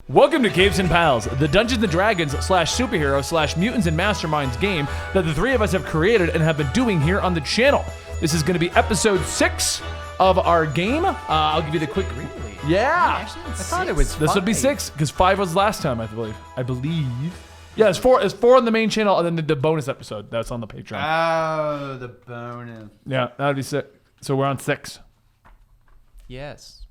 Welcome to Caves and Pals, the Dungeons & Dragons / superhero / mutants and masterminds game that the three of us have created and have been doing here on the channel. This is going to be episode 6 of our game. I'll give you the quick... Really? Yeah. I thought it was 5. This would be 6, because 5 was last time, I believe. Yeah, it's 4. It's 4 on the main channel, and then the bonus episode that's on the Patreon. Oh, the bonus. Yeah, that would be 6. So we're on 6. Yes.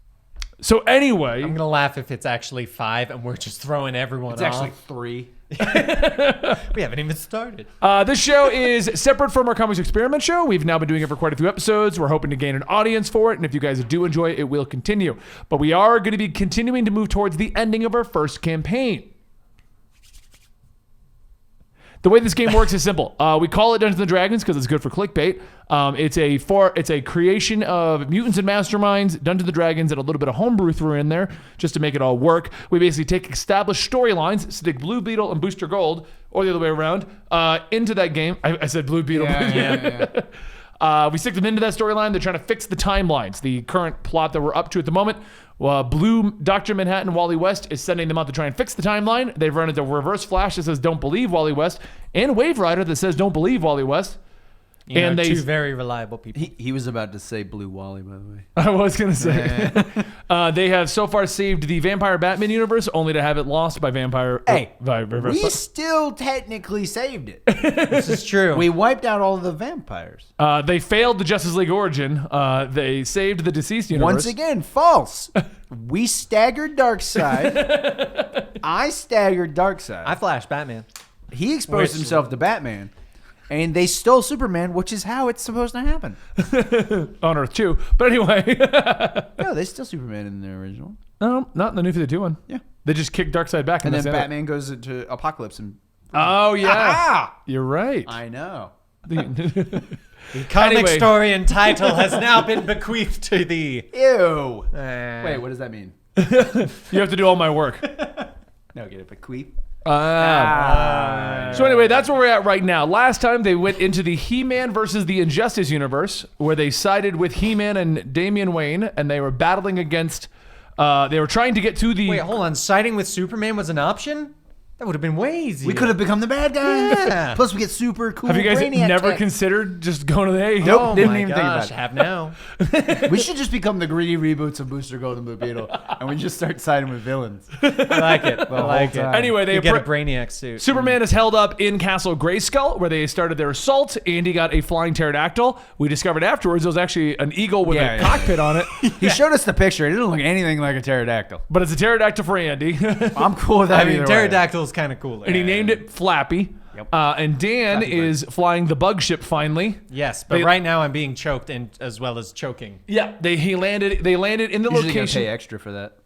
So anyway... I'm going to laugh if it's actually 5 and we're just throwing everyone off. It's actually 3. We haven't even started. This show is separate from our Comics Experiment show. We've now been doing it for quite a few episodes. We're hoping to gain an audience for it, and if you guys do enjoy it, it will continue. But we are going to be continuing to move towards the ending of our first campaign. The way this game works is simple. We call it Dungeons & Dragons because it's good for clickbait. It's a creation of mutants and masterminds, Dungeons & Dragons, and a little bit of homebrew through in there just to make it all work. We basically take established storylines, stick Blue Beetle and Booster Gold, or the other way around, into that game. I said Blue Beetle. Yeah. We stick them into that storyline. They're trying to fix the timelines, the current plot that we're up to at the moment. Blue Dr. Manhattan, Wally West, is sending them out to try and fix the timeline. They've run into Reverse Flash that says don't believe Wally West, and Wave Rider that says don't believe Wally West. And two very reliable people. He was about to say Blue Wally, by the way. I was going to say. They have so far saved the Vampire Batman universe, only to have it lost by Vampire... Hey, by Reverse we Flash. still technically saved it. This is true. We wiped out all of the vampires. They failed the Justice League origin. They saved the deceased universe. Once again, false. We staggered Darkseid. I staggered Darkseid. I flashed Batman. He exposed himself to Batman. And they stole Superman, which is how it's supposed to happen. On Earth too. But anyway. No, they steal Superman in the original. No, not in the New 52 one. Yeah. They just kicked Darkseid back. And then Batman goes into Apocalypse. And oh, yeah. Aha! You're right. I know. The Comicstorian title has now been bequeathed to thee. Ew. Wait, what does that mean? You have to do all my work. No, get it, bequeath. So anyway, that's where we're at right now. Last time they went into the He-Man versus the Injustice universe, where they sided with He-Man and Damian Wayne, and they were battling against. They were trying to get to the. Wait, hold on. Siding with Superman was an option? That would have been way easier. We could have become the bad guys. Yeah. Plus, we get super cool. Have you guys Brainiac never tech. considered just going to the A? Nope, Oh didn't my even think about gosh, it. have now. We should just become the greedy reboots of Booster Gold and Blue Beetle, and we just start siding with villains. I like it. I like it. time. Anyway, they You get a Brainiac suit. Superman is held up in Castle Grayskull, where they started their assault. Andy got a flying pterodactyl. We discovered afterwards it was actually an eagle with a cockpit on it. He showed us the picture. It didn't look anything like a pterodactyl. But it's a pterodactyl for Andy. I'm cool with that. I mean, either way. Pterodactyl is kind of cooler. And he named it Flappy. Yep. And Dan Flappy Bird. is flying the bug ship finally. Yes, but right now I'm being choked and as well as choking. Yeah, they landed in the Usually gonna location. pay extra for that.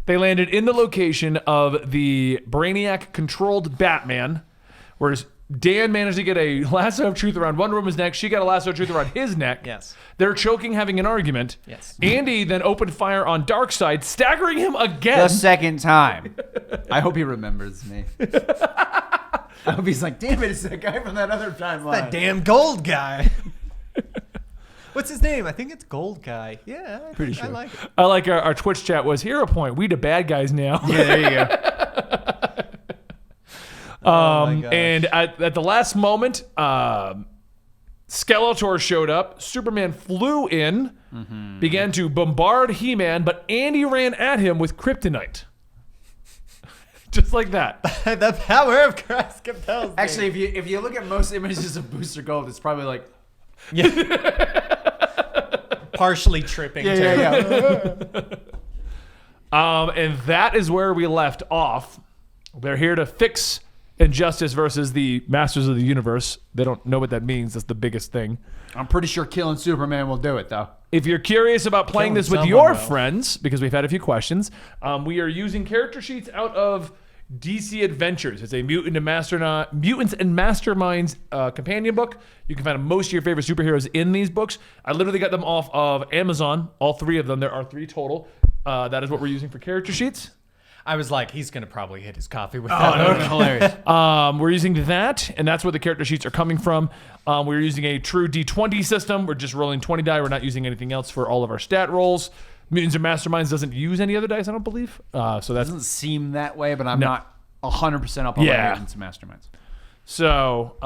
They landed in the location of the Brainiac controlled Batman, whereas Dan managed to get a lasso of truth around Wonder Woman's neck. She got a lasso of truth around his neck. Yes. They're choking, having an argument. Yes. Andy then opened fire on Darkseid, staggering him again. The second time. I hope he remembers me. I hope he's like, damn it, it's that guy from that other timeline. That damn gold guy. What's his name? I think it's Gold Guy. Yeah, Pretty sure. I like it. I like our Twitch chat was, hero point, we the bad guys now. Yeah, there you go. Oh my gosh. And at the last moment, Skeletor showed up. Superman flew in, began to bombard He-Man, but Andy ran at him with kryptonite. Just like that. The power of Christ compels me. Actually, if you look at most images of Booster Gold, it's probably like, partially tripping. yeah. And that is where we left off. They're here to fix Injustice versus the Masters of the Universe. They don't know what that means. That's the biggest thing. I'm pretty sure killing Superman will do it, though. If you're curious about playing Killing this with someone your will. friends, because we've had a few questions, we are using character sheets out of DC Adventures. It's a Mutants and Masterminds companion book. You can find most of your favorite superheroes in these books. I literally got them off of Amazon, all 3 of them. There are 3 total. That is what we're using for character sheets. I was like, he's going to probably hit his coffee with Oh, that. that would be hilarious. We're using that, and that's where the character sheets are coming from. We're using a true D20 system. We're just rolling 20 die. We're not using anything else for all of our stat rolls. Mutants and Masterminds doesn't use any other dice, I don't believe. So It that's doesn't seem that way, but I'm not 100% up on Yeah. Mutants and Masterminds. so.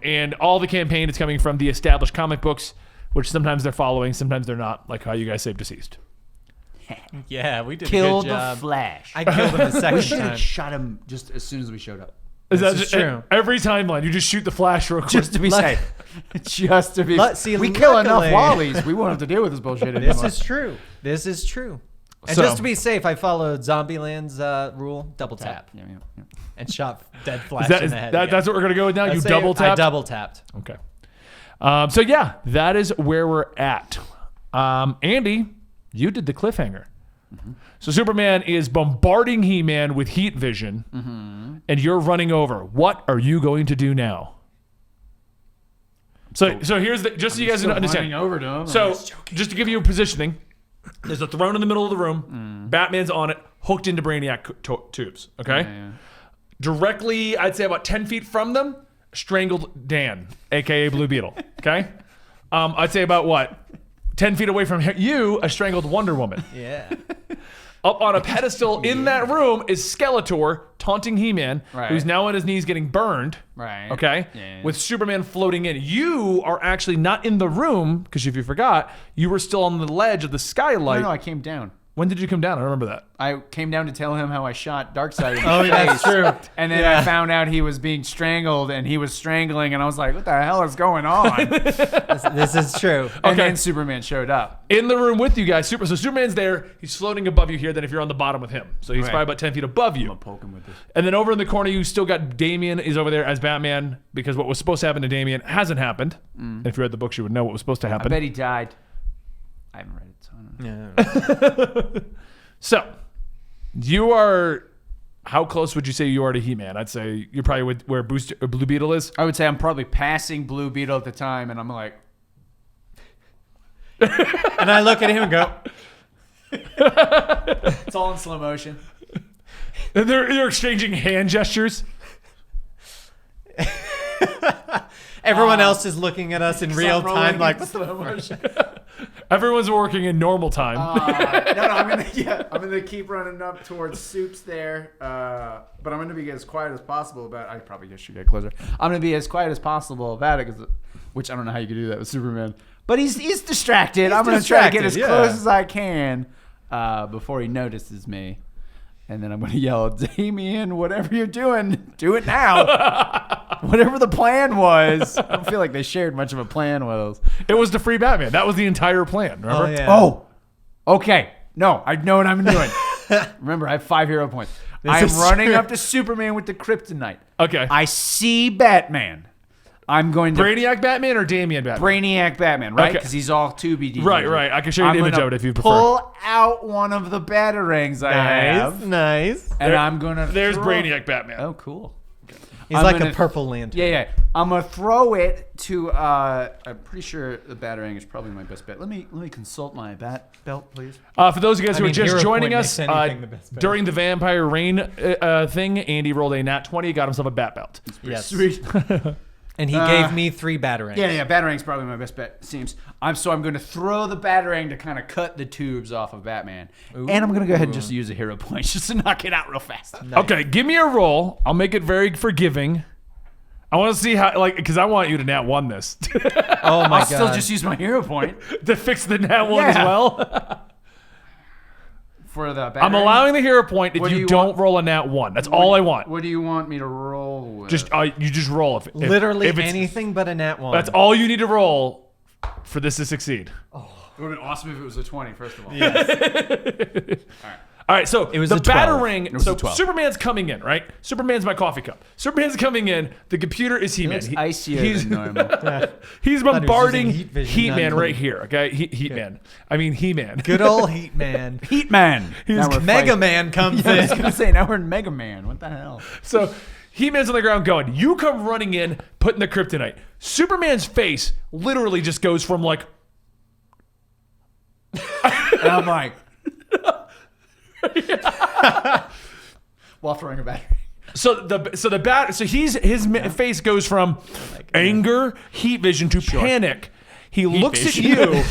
And all the campaign is coming from the established comic books, which sometimes they're following, sometimes they're not. Like how you guys saved Deceased. Yeah, we did Killed a good job. the Flash. I killed him the we second should time. have shot him just as soon as we showed up. Is This that is true. Every timeline, you just shoot the Flash real quick. Just to be safe. Just to be See, we kill enough luckily- Wallies. We won't have to deal with this bullshit This anymore. is true. This is true. And So- just to be safe, I followed Zombieland's rule: double tap, Yeah. and shot dead Flash Is that, in is the head. that, again. that's what we're gonna go with now. I'd You say double I tap. double tapped. Okay. So yeah, that is where we're at. Andy, you did the cliffhanger. So Superman is bombarding He-Man with heat vision, and you're running over. What are you going to do now? So here's the just so you guys understand. Over to him. So just to give you a positioning, there's a throne in the middle of the room. Batman's on it, hooked into Brainiac tubes. Okay. Yeah. Directly, I'd say about 10 feet from them, strangled Dan, aka Blue Beetle. Okay. I'd say about what? 10 feet away from you, a strangled Wonder Woman. Yeah. Up on a pedestal in that room is Skeletor taunting He-Man, Right. who's now on his knees getting burned. Right. Okay? Yeah. With Superman floating in. You are actually not in the room, because if you forgot, you were still on the ledge of the skylight. No, I came down. When did you come down? I don't remember that. I came down to tell him how I shot Darkseid in the Oh, yeah, face. that's true. And then I found out he was being strangled, and he was strangling, and I was like, what the hell is going on? This is true. And Okay. then Superman showed up. In the room with you guys, so Superman's there. He's floating above you here. Then if you're on the bottom with him, so he's Right. probably about 10 feet above you. Poke him with this. And then over in the corner, you still got Damian is over there as Batman, because what was supposed to happen to Damian hasn't happened. And if you read the books, you would know what was supposed to I happen. bet he died. I haven't read it, so I don't know. So, you are. How close would you say you are to He-Man? I'd say you're probably with where Blue Beetle is. I would say I'm probably passing Blue Beetle at the time, and I'm like, And I look at him and go, it's all in slow motion. And they're exchanging hand gestures. everyone else is looking at us in real I'm rolling time, like, in what the slow motion. Everyone's working in normal time. No, I'm gonna keep running up towards Soups there, but I'm gonna be as quiet as possible about. I probably should get closer. I'm gonna be as quiet as possible about it, which I don't know how you could do that with Superman. But he's distracted. I'm gonna try to get as distracted, close yeah. as I can before he notices me, and then I'm gonna yell, "Damien, whatever you're doing, do it now." Whatever the plan was, I don't feel like they shared much of a plan with us. It was to free Batman. That was the entire plan. Remember? Oh, yeah. Oh, okay. No, I know what I'm doing. Remember, I have 5 hero points. I'm is running true. up to Superman with the kryptonite. Okay. I see Batman. I'm going to Brainiac Batman or Damian Batman? Brainiac Batman, right? Okay. Because he's all 2BD. Right. I can show you an image of it if you prefer. Pull out one of the batarangs I have, nice. and I'm gonna. There's throw- Brainiac Batman. Oh, cool. He's I'm like gonna- a purple lantern. Yeah. I'm gonna throw it to. I'm pretty sure the batarang is probably my best bet. Let me consult my bat belt, please. For those of you guys who are mean, just hero joining point us, makes anything the best bet. during the Vampire Rain thing, Andy rolled a nat 20, got himself a bat belt. Yes. Sweet. And he gave me 3 batarangs. Yeah, batarang's probably my best bet, it seems. So I'm going to throw the batarang to kind of cut the tubes off of Batman. And I'm going to go ahead and just use a hero point just to knock it out real fast. Okay, give me a roll. I'll make it very forgiving. I want to see how, because I want you to nat 1 this. Oh my I'll god. still just use my hero point To fix the nat 1 as Yeah. well. for the batarang. I'm allowing the hero point if What do you you don't want? roll a nat 1. That's all I want. What do you want me to roll with? You just roll. If Literally if it's- anything but a nat 1. That's all you need to roll for this to succeed. It would have been awesome if it was a 20, first of all. All right, so It was the a 12. batarang. was So a 12. Superman's coming in, right? Superman's my coffee cup. Superman's coming in. The computer is He-Man. It's icier than normal. He's he was bombarding using heat vision, He-Man not right here. Okay, He-Man. I mean He-Man. Good old Heat Man. Heat Man. Now we're Mega fighting. Man comes I was in. going to say, now we're in Mega Man. What the hell? So He-Man's on the ground going. You come running in, putting the kryptonite. Superman's face literally just goes from like. And I'm like, while throwing a battery. So his face goes from anger, heat vision to panic. He looks at you,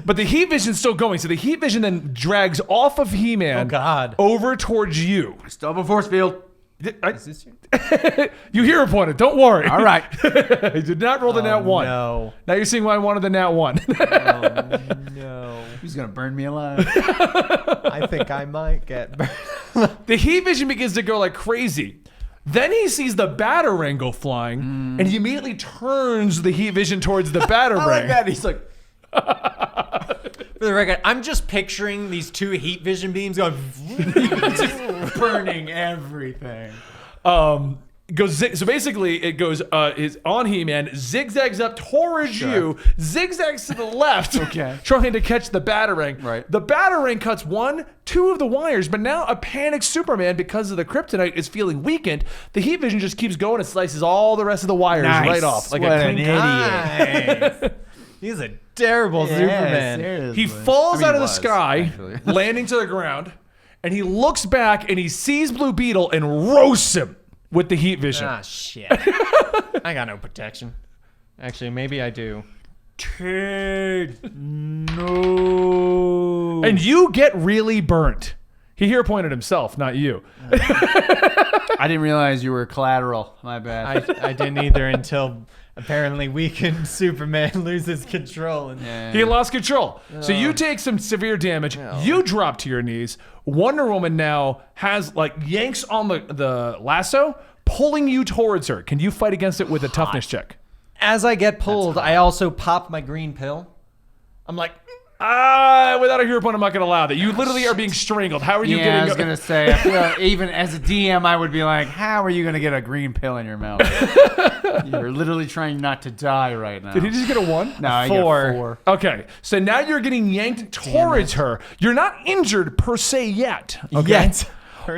but the heat vision's still going. So the heat vision then drags off of He-Man Oh, God. over towards you. Double force field. Is this you? You hero pointed. Don't worry. All right. I did not roll the nat 1. No. Now you're seeing why I wanted the nat 1. No. Who's gonna burn me alive? I think I might get burned. The heat vision begins to go like crazy. Then he sees the batarang go flying, and he immediately turns the heat vision towards the batarang. I like that. He's like, For the record, I'm just picturing these 2 heat vision beams going burning everything. So basically, it goes is on He-Man, zigzags up towards you, zigzags to the left, trying to catch the batarang. Right. The batarang cuts 1, 2 of the wires, but now a panicked Superman, because of the kryptonite, is feeling weakened. The heat vision just keeps going and slices all the rest of the wires right off, like What a an clean idiot. Nice. He's a terrible Superman. He falls out of the was, sky, actually. landing to the ground, and he looks back and he sees Blue Beetle and roasts him with the heat vision. Ah, shit. I got no protection. Actually, maybe I do. No. And you get really burnt. He here pointed himself, not you. I didn't realize you were collateral. My bad. I didn't either until apparently weakened Superman loses control. And He lost control. So you take some severe damage. You drop to your knees. Wonder Woman now has yanks on the lasso, pulling you towards her. Can you fight against it with a toughness check? As I get pulled, I also pop my green pill. I'm like, Without a hero point, I'm not going to allow that. You literally are being strangled. How are you getting? I was gonna say. I feel like even as a DM, I would be like, "How are you gonna get a green pill in your mouth? You're literally trying not to die right now." Did he just get a 1? No, I get 4. Okay, so now you're getting yanked towards her. You're not injured per se yet. Okay? Yet.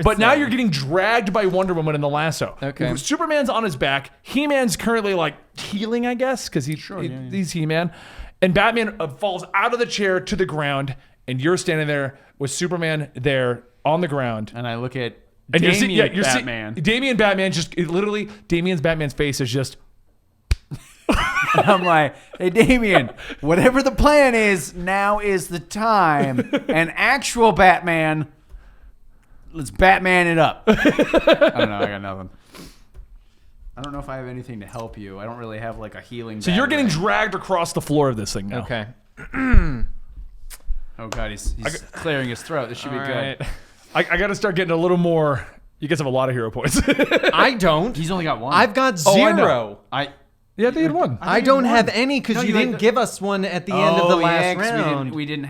But now you're getting dragged by Wonder Woman in the lasso. Okay. Superman's on his back. He-Man's currently healing, I guess, because he's He-Man. And Batman falls out of the chair to the ground, and you're standing there with Superman there on the ground. And I look at And Damian you're Batman. Damian Batman literally, Batman's face is just. I'm like, "Hey, Damian, whatever the plan is, now is the time." And actual Batman, let's Batman it up. I don't know. I got nothing. I don't know if I have anything to help you. I don't really have a healing. So you're getting dragged across the floor of this thing now. okay. Oh God, he's clearing his throat. This should be good. I got to start getting a little more. You guys have a lot of hero points. I don't. He's only got 1. I've got Oh, I 0. know. Yeah, they had 1. I don't have any because No, you you had didn't give us one at the end of the last round. We didn't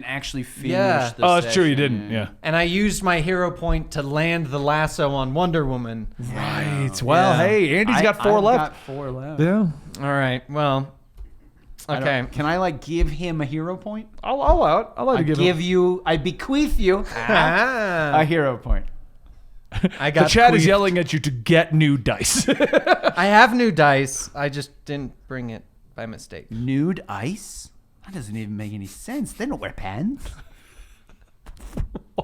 actually finish. Yeah. The Oh, that's true. You session. didn't. Yeah. And I used my hero point to land the lasso on Wonder Woman. Right. Well, Yeah. hey, Andy's got 4 I've left. got 4 left. Yeah. All right. Well. Okay. Can I give him a hero point? I'll allow it. I'll let you give him. I bequeath you Ah, a hero point. I got The chat is queefed. yelling at you to get new dice. I have new dice. I just didn't bring it by mistake. Nude ice? That doesn't even make any sense. They don't wear pants.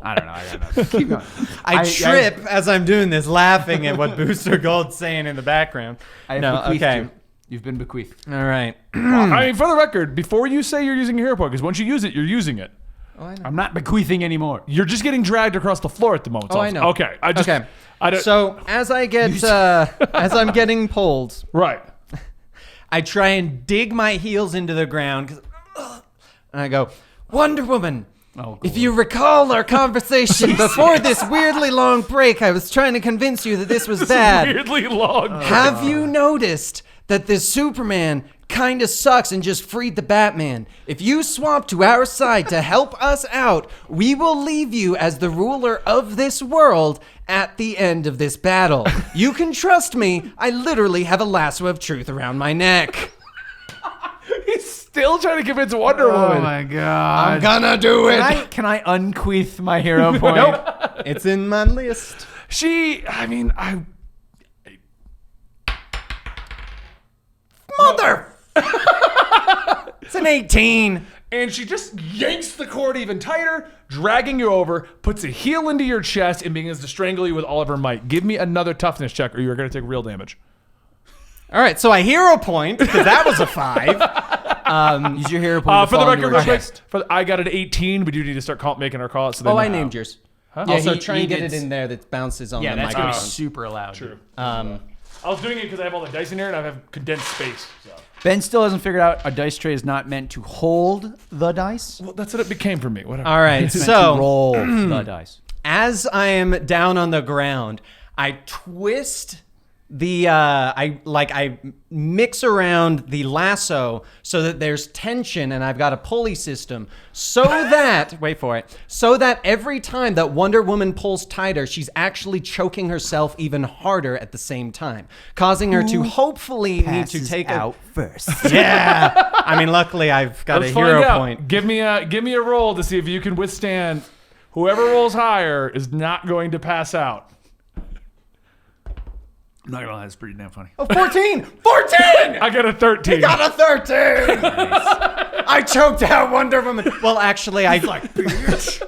I don't know. I got nothing. Keep going. I trip as I'm doing this, laughing at what Booster Gold's saying in the background. I have No, bequeathed okay. you. You've been bequeathed. All right. I mean, for the record, before you say you're using a hero point, because once you use it, you're using it. Oh, I know. I'm not bequeathing anymore. You're just getting dragged across the floor at the moment. Oh, I know. Okay. I don't. So as I get, as I'm getting pulled, Right. I try and dig my heels into the ground, and I go, Wonder Woman. Oh, If you recall our conversation before this weirdly long break, I was trying to convince you that this was bad. Weirdly long. Have you noticed that this Superman kind of sucks and just freed the Batman? If you swap to our side to help us out, we will leave you as the ruler of this world at the end of this battle. You can trust me. I literally have a lasso of truth around my neck. He's still trying to convince Wonder Oh Woman. my God. I'm gonna do it. Can I unqueath my hero point? Nope. It's in my list. Mother! It's an 18. And she just yanks the cord even tighter, dragging you over, puts a heel into your chest, and begins to strangle you with all of her might. Give me another toughness check, or you're going to take real damage. All right, so I hero point because that was a 5. Use your hero point For the to fall record, into real a quick, chest. I got an 18. We do need to start making our call. So they Oh, know I how. named yours. Huh? Also, he try and get gets- it in there that bounces on Yeah, the that's gonna be microphone. super loud. True. Um, I was doing it because I have all the dice in here and I have condensed space. So. Ben still hasn't figured out a dice tray is not meant to hold the dice. Well, that's what it became for me. Whatever. all right, It's meant to so roll the dice. as I am down on the ground, I twist the I mix around the lasso so that there's tension and I've got a pulley system so that wait for it, so that every time that Wonder Woman pulls tighter, she's actually choking herself even harder at the same time, causing her to hopefully need to take out first. Yeah. I mean, luckily I've got Let's a find hero out. point. Give me a roll to see if you can withstand. Whoever rolls higher is not going to pass out. I'm not gonna lie, that's pretty damn funny. Oh, 14! 14! I got a 13. Got a 13! I choked out Wonder Woman. Well, actually, I bitch.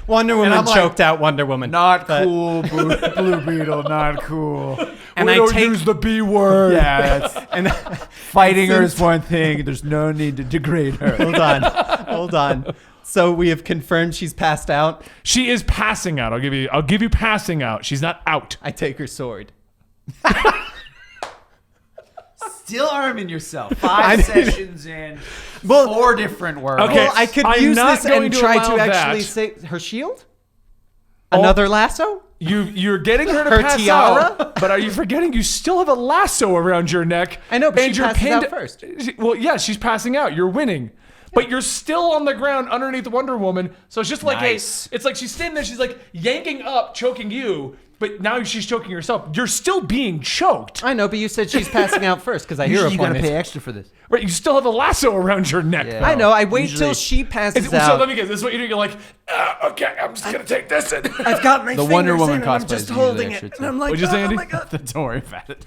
Wonder Woman I'm like, choked out Wonder Woman. Not But- cool, Blue Beetle. Not cool. And we I don't take use the B word. Yeah, that's, and fighting her is one thing. There's no need to degrade her. hold on. So we have confirmed she's passed out. She is passing out. I'll give you passing out. She's not out. I take her sword. Still arming yourself. I 5 need- sessions in. Well, 4 different words. Okay. well, I could I'm use not this going and to try allow to actually that. save her shield. Another lasso? You're getting her to Her pass tiara? out, but are you forgetting you still have a lasso around your neck? I know, but and she you're passes out pinned- first. Well, yeah, she's passing out. You're winning. But you're still on the ground underneath Wonder Woman. So it's just like Nice. it's like she's standing there, she's like yanking up, choking you, but now she's choking herself. You're still being choked. I know, but you said she's passing out first because I hero You gotta pointed. pay extra for this. Right? You still have a lasso around your neck. Yeah. though. I know. I wait Usually- till she passes So out. let me guess. This is what you're doing. You're like, okay, I'm just gonna take this. In. I've got my The Wonder fingers Woman in and I'm cosplay just is usually holding extra, it, too. and I'm like, What'd you say, oh Andy? my god. Don't worry about it.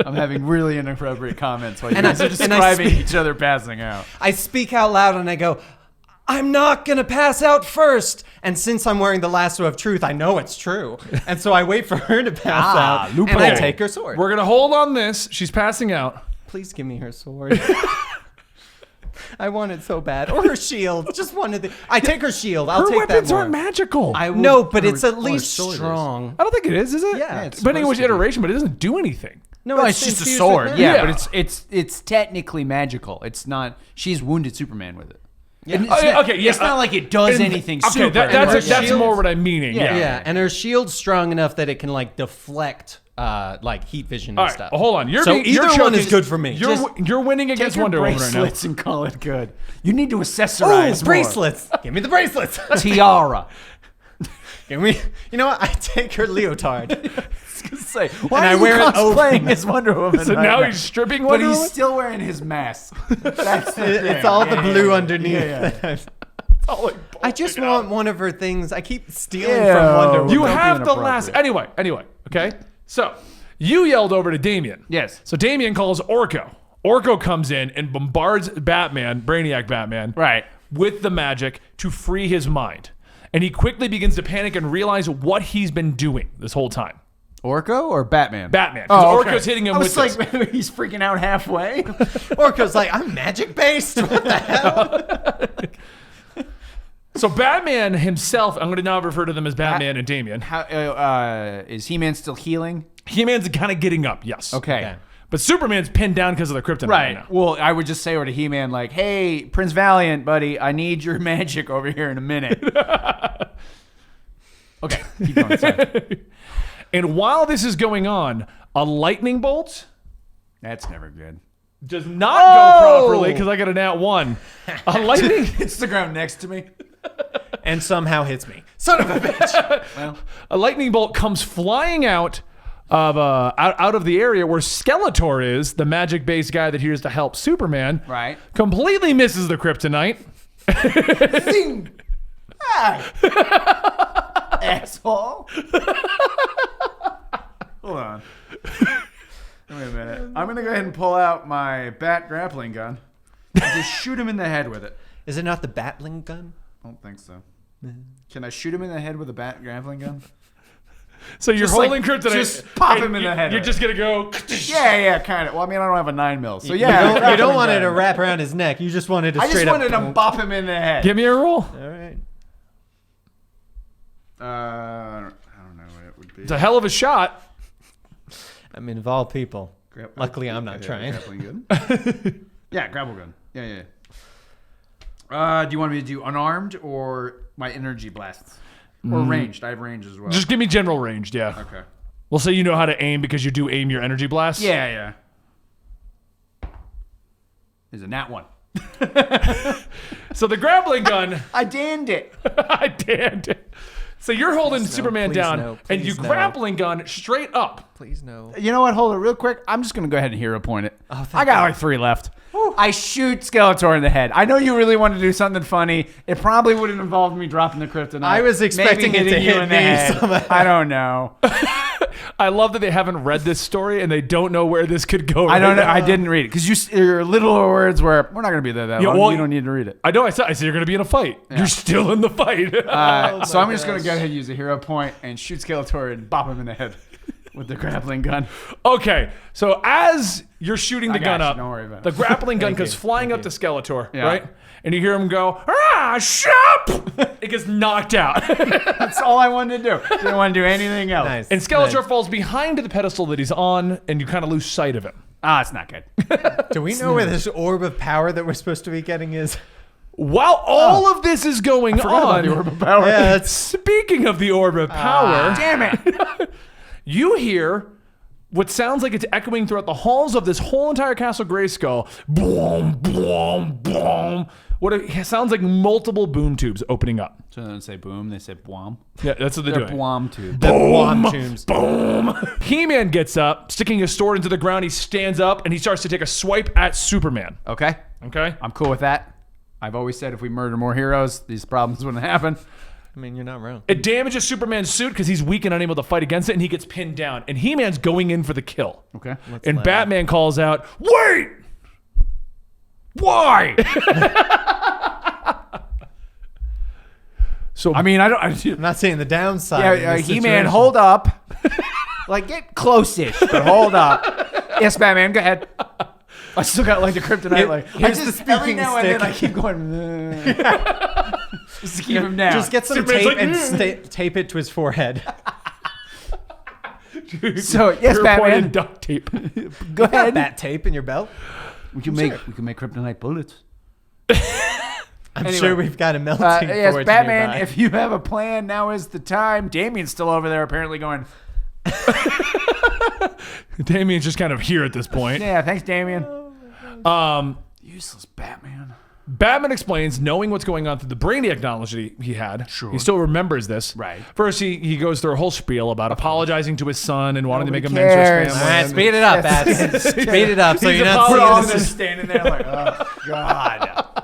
I'm having really inappropriate comments while you And guys I- are and I describing speak- each other passing out. I speak out loud and I go, I'm not gonna pass out first. And since I'm wearing the lasso of truth, I know it's true. And so I wait for her to pass out, and I Okay. take her sword. We're gonna hold on this. She's passing out. Please give me her sword. I want it so bad, or her shield. Just wanted the. I take her shield. I'll Her take weapons that more. aren't magical. I will- No, but it's her- at her least sword is. strong. I don't think it is it? Yeah, it's Depending on which supposed to be. iteration, but it doesn't do anything. No, No, it's just a infused sword. with Yeah, magic. but it's technically magical. It's not. She's wounded Superman with it. Yeah. It's Okay, not, okay, yeah, it's not like it does And- anything Okay, super. that's her shield- more what I'm meaning. Yeah. Yeah, and her shield's strong enough that it can like deflect like heat vision and All right, stuff. hold on. You're So being, either you're one choking- is good for me. You're, Just you're winning Take against your Wonder Woman right now. bracelets and call it good. You need to Oh, accessorize more. bracelets! Give me the bracelets. Tiara. Give me. You know what? I take her leotard. Say, why And are I you wear it cosplaying over. as Wonder Woman? So right now he's stripping but Wonder he's Woman? still wearing his mask. That's the It's thing. all the Yeah, blue yeah, underneath. yeah. Oh, like, I just bulging want out. one of her things. I keep stealing Ew. from Wonder Woman. You Don't be have the last. inappropriate. Anyway, okay? So you yelled over to Damien. Yes. So Damien calls Orko. Orko comes in and bombards Batman, Brainiac Batman, Right. with the magic to free his mind. And he quickly begins to panic and realize what he's been doing this whole time. Orko or Batman? Batman. 'Cause Oh, okay. Orko's hitting him I with was this. like, he's freaking out halfway. Orko's like, I'm magic based. What the hell? So Batman himself, I'm going to now refer to them as Batman and Damien. How is He-Man still healing? He-Man's kind of getting up, yes. Okay. But Superman's pinned down because of the kryptonite right now. Well, I would just say over to He-Man, like, hey, Prince Valiant, buddy, I need your magic over here in a minute. Okay, keep going. Sorry. And while this is going on, a lightning bolt That's never good. does not go properly because I got a nat 1. A lightning Hits the ground next to me. And somehow hits me. Son of a bitch. Well, a lightning bolt comes flying out of out of the area where Skeletor is, the magic-based guy that here's to help Superman. right. Completely misses the kryptonite. Zing! Ah. Asshole. Hold on. Wait a minute. I'm going to go ahead and pull out my bat grappling gun and just shoot him in the head with it. Is it not the Batling gun? I don't think so. Can I shoot him in the head with a bat grappling gun? So you're Just holding like, kryptonite. just pop and him in the head You're with just gonna go. Yeah, kind of. Well, I mean, I don't have a 9mm, so You yeah. don't want it to wrap around his neck. You just wanted to I straight just wanted up. to bop him in the head. Give me a roll. All right. I don't know what it would be. It's a hell of a shot. I mean, of all people. Luckily, I'm not trying. Grappling gun. Yeah, grapple gun. Yeah. Do you want me to do unarmed or my energy blasts? Or ranged? I have range as well. Just give me general ranged. Yeah. Okay. We'll say you know how to aim because you do aim your energy blasts. Yeah. There's a nat 1. So the grappling gun. I damned it. I damned it. So you're holding Superman please down, no, and you please no. grappling gun straight up. Please no. You know what? Hold it real quick. I'm just going to go ahead and hero point it. Oh, thank I got God. like 3 left. I shoot Skeletor in the head. I know you really wanted to do something funny. It probably wouldn't involve me dropping the kryptonite. I was expecting Maybe it to hitting you hit in the me head. somehow. I don't know. I love that they haven't read this story and they don't know where this could go. I don't know. now. I didn't read it because your little words were, "We're not going to be there that Yeah, long. well, You don't need to read it." I know. I said you're going to be in a fight. You're still in the fight. So I'm just going to go ahead and use a hero point and shoot Skeletor and bop him in the head with the grappling gun. Okay, so as you're shooting the I got gun you, up, don't worry about it. the grappling gun Thank goes you, flying thank up to Skeletor, Yeah. right? And you hear him go, shut up! It gets knocked out. That's all I wanted to do. Didn't want to do anything else. Nice. And Skeletor Nice. falls behind the pedestal that he's on, and you kind of lose sight of him. It's not good. Do we know where this orb of power that we're supposed to be getting is? While all of this is going on, The orb of power. Yeah, that's speaking of the orb of power, Damn it. you hear what sounds like it's echoing throughout the halls of this whole entire Castle Grayskull. Boom, boom, boom. What it sounds like multiple boom tubes opening up. So they don't say boom, they say bwam. Yeah, that's what they're They're doing. bwam tube. the Wom tunes. Boom. He-Man gets up, sticking his sword into the ground. He stands up and he starts to take a swipe at Superman. Okay. Okay? I'm cool with that. I've always said if we murder more heroes, these problems wouldn't happen. I mean, you're not wrong. It damages Superman's suit because he's weak and unable to fight against it, and he gets pinned down. And He-Man's going in for the kill. Okay. And Batman calls out, "Wait! Why?" So I mean, I'm not saying the downside. yeah, of this He-Man, situation. hold up. Like, get close-ish, but hold up. Yes, Batman, go ahead. I still got, like, the kryptonite. Like, here's the every speaking now and then I stick. keep going, just to keep him down. Just get some Superman's tape like, and tape it to his forehead. So, yes, you're Batman. pointing duct tape. Go Got ahead. that tape in your belt? We can make kryptonite bullets. I'm Anyway. sure we've got a melting Yes, forge Batman, nearby. if you have a plan, now is the time. Damien's still over there apparently going, Damien's just kind of here at this point. yeah, thanks, Damien. Useless Batman. Batman explains, knowing what's going on through the Brainiac knowledge that he had. Sure. He still remembers this. Right. First, he goes through a whole spiel about apologizing to his son and wanting to make Nobody amends to cares. his All family. right, speed it up, Bats. Speed it up so He's you're not We're all seeing just this. standing there like, oh, God.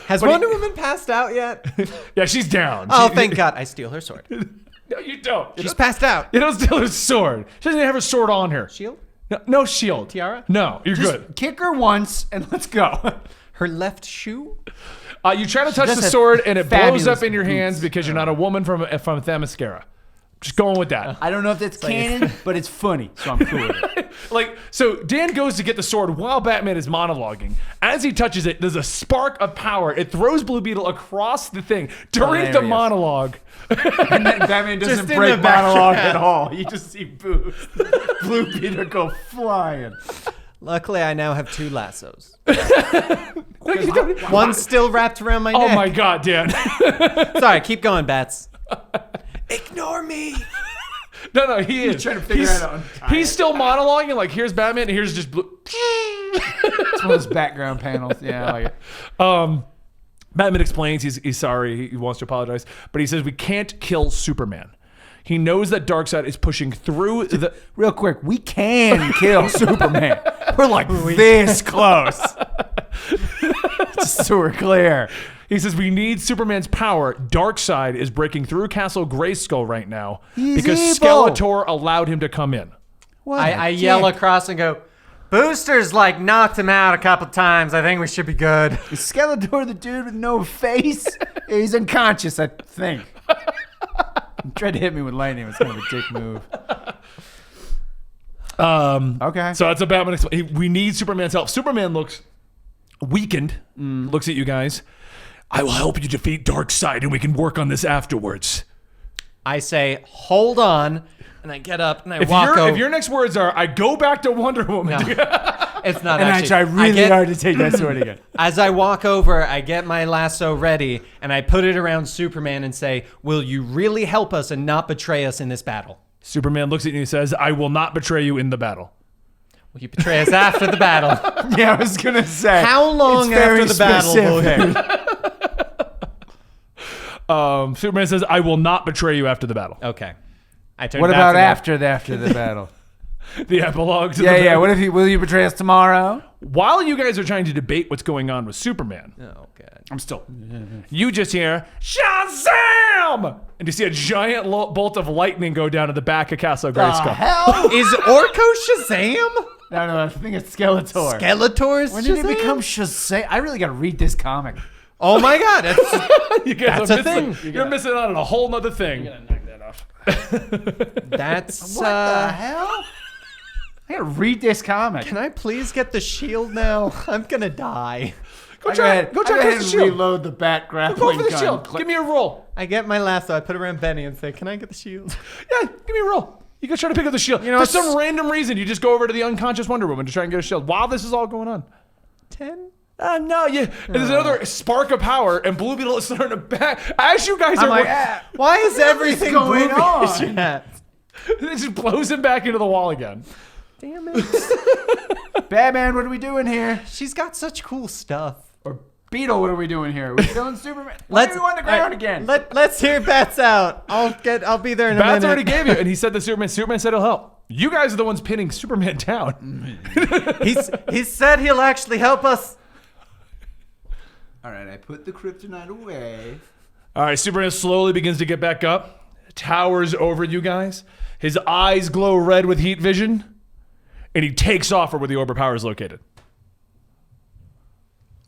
Has Wonder Woman passed out yet? Yeah, she's down. Oh, She- thank God. I steal her sword. No, you don't. She's passed out. You don't steal her sword. She doesn't even have her sword on her. Shield? No shield. Tiara? No, you're Just good. kick her once and let's go. Her left shoe? You try to touch does the have sword and it blows fabulous up in your boots. hands because you're not a woman from Themyscira. Just going with that. I don't know if that's canon, but it's funny, so I'm cool with it. Like, so Dan goes to get the sword while Batman is monologuing. As he touches it, there's a spark of power. It throws Blue Beetle across the thing during the Hilarious. monologue. And then Batman doesn't Just in break the background. monologue at all. You just see Blue Peter go flying. Luckily, I now have 2 lassos. One's still wrapped around my Oh neck. my God, Dan. Sorry, keep going, Bats. Ignore me. No, he is. trying to figure He's- out how to He's still monologuing. Like, here's Batman, and here's just Blue. It's one of those background panels. Yeah, I like it. Batman explains he's sorry. He wants to apologize. But he says we can't kill Superman. He knows that Darkseid is pushing through the... Real quick, we can kill Superman. We're like this close. Just so we're clear. He says we need Superman's power. Darkseid is breaking through Castle Grayskull right now He's because evil. Skeletor allowed him to come in. I yell across and go, Booster's like knocked him out a couple times. I think we should be good. Is Skeletor the dude with no face? He's unconscious, I think. Tried to hit me with lightning. It was kind of a dick move. Okay. So that's a Batman. We need Superman's help. Superman looks weakened. Looks at you guys. I will help you defeat Darkseid, and we can work on this afterwards. I say, hold on, and I get up and I walk over. If your next words are, I go back to Wonder Woman. No, it's not And actually. I try really hard to take that sword again. As I walk over, I get my lasso ready, and I put it around Superman and say, will you really help us and not betray us in this battle? Superman looks at you and says, I will not betray you in the battle. Will you betray us after the battle? Yeah, I was going to say. How long it's very after the battle will you... Superman says, I will not betray you after the battle. Okay. I turn What back about to them. after the battle? The epilogue to the Yeah. battle. What if will you betray us tomorrow? While you guys are trying to debate what's going on with Superman, Oh, God. I'm still. you just hear, Shazam! And you see a giant bolt of lightning go down to the back of Castle Grayskull. Hell? Is Orko Shazam? No, I think it's Skeletor. Skeletor's When did Shazam? he become Shazam? I really got to read this comic. Oh, my God. That's, You guys That's are a missing, thing. You're missing out on a whole nother thing. Knock that off. that's What the hell? I gotta read this comic. Can I please get the shield now? I'm going to die. Go try it. Go try to and the shield. reload the bat Go grappling for the gun. shield. Give me a roll. I get my lasso. I put it around Benny and say, can I get the shield? Yeah, give me a roll. You go try to pick up the shield. know, For it's- some random reason, you just go over to the unconscious Wonder Woman to try and get a shield while this is all going on. 10? No, and there's another spark of power, and Blue Beetle is starting to back. As you guys I'm are, like, ah, Why is everything going moving? on? it just blows him back into the wall again. Damn it. Batman, what are we doing here? She's got such cool stuff. Or Beetle, what are we doing here? Are we killing Superman? Why are we on the ground again? Let's hear Bats out. I'll be there in a Bats minute. already gave you, and he said that Superman said he'll help. You guys are the ones pinning Superman down. He said he'll actually help us. All right, I put the kryptonite away. All right, Superman slowly begins to get back up, towers over you guys. His eyes glow red with heat vision, and he takes off for where the orb of power is located.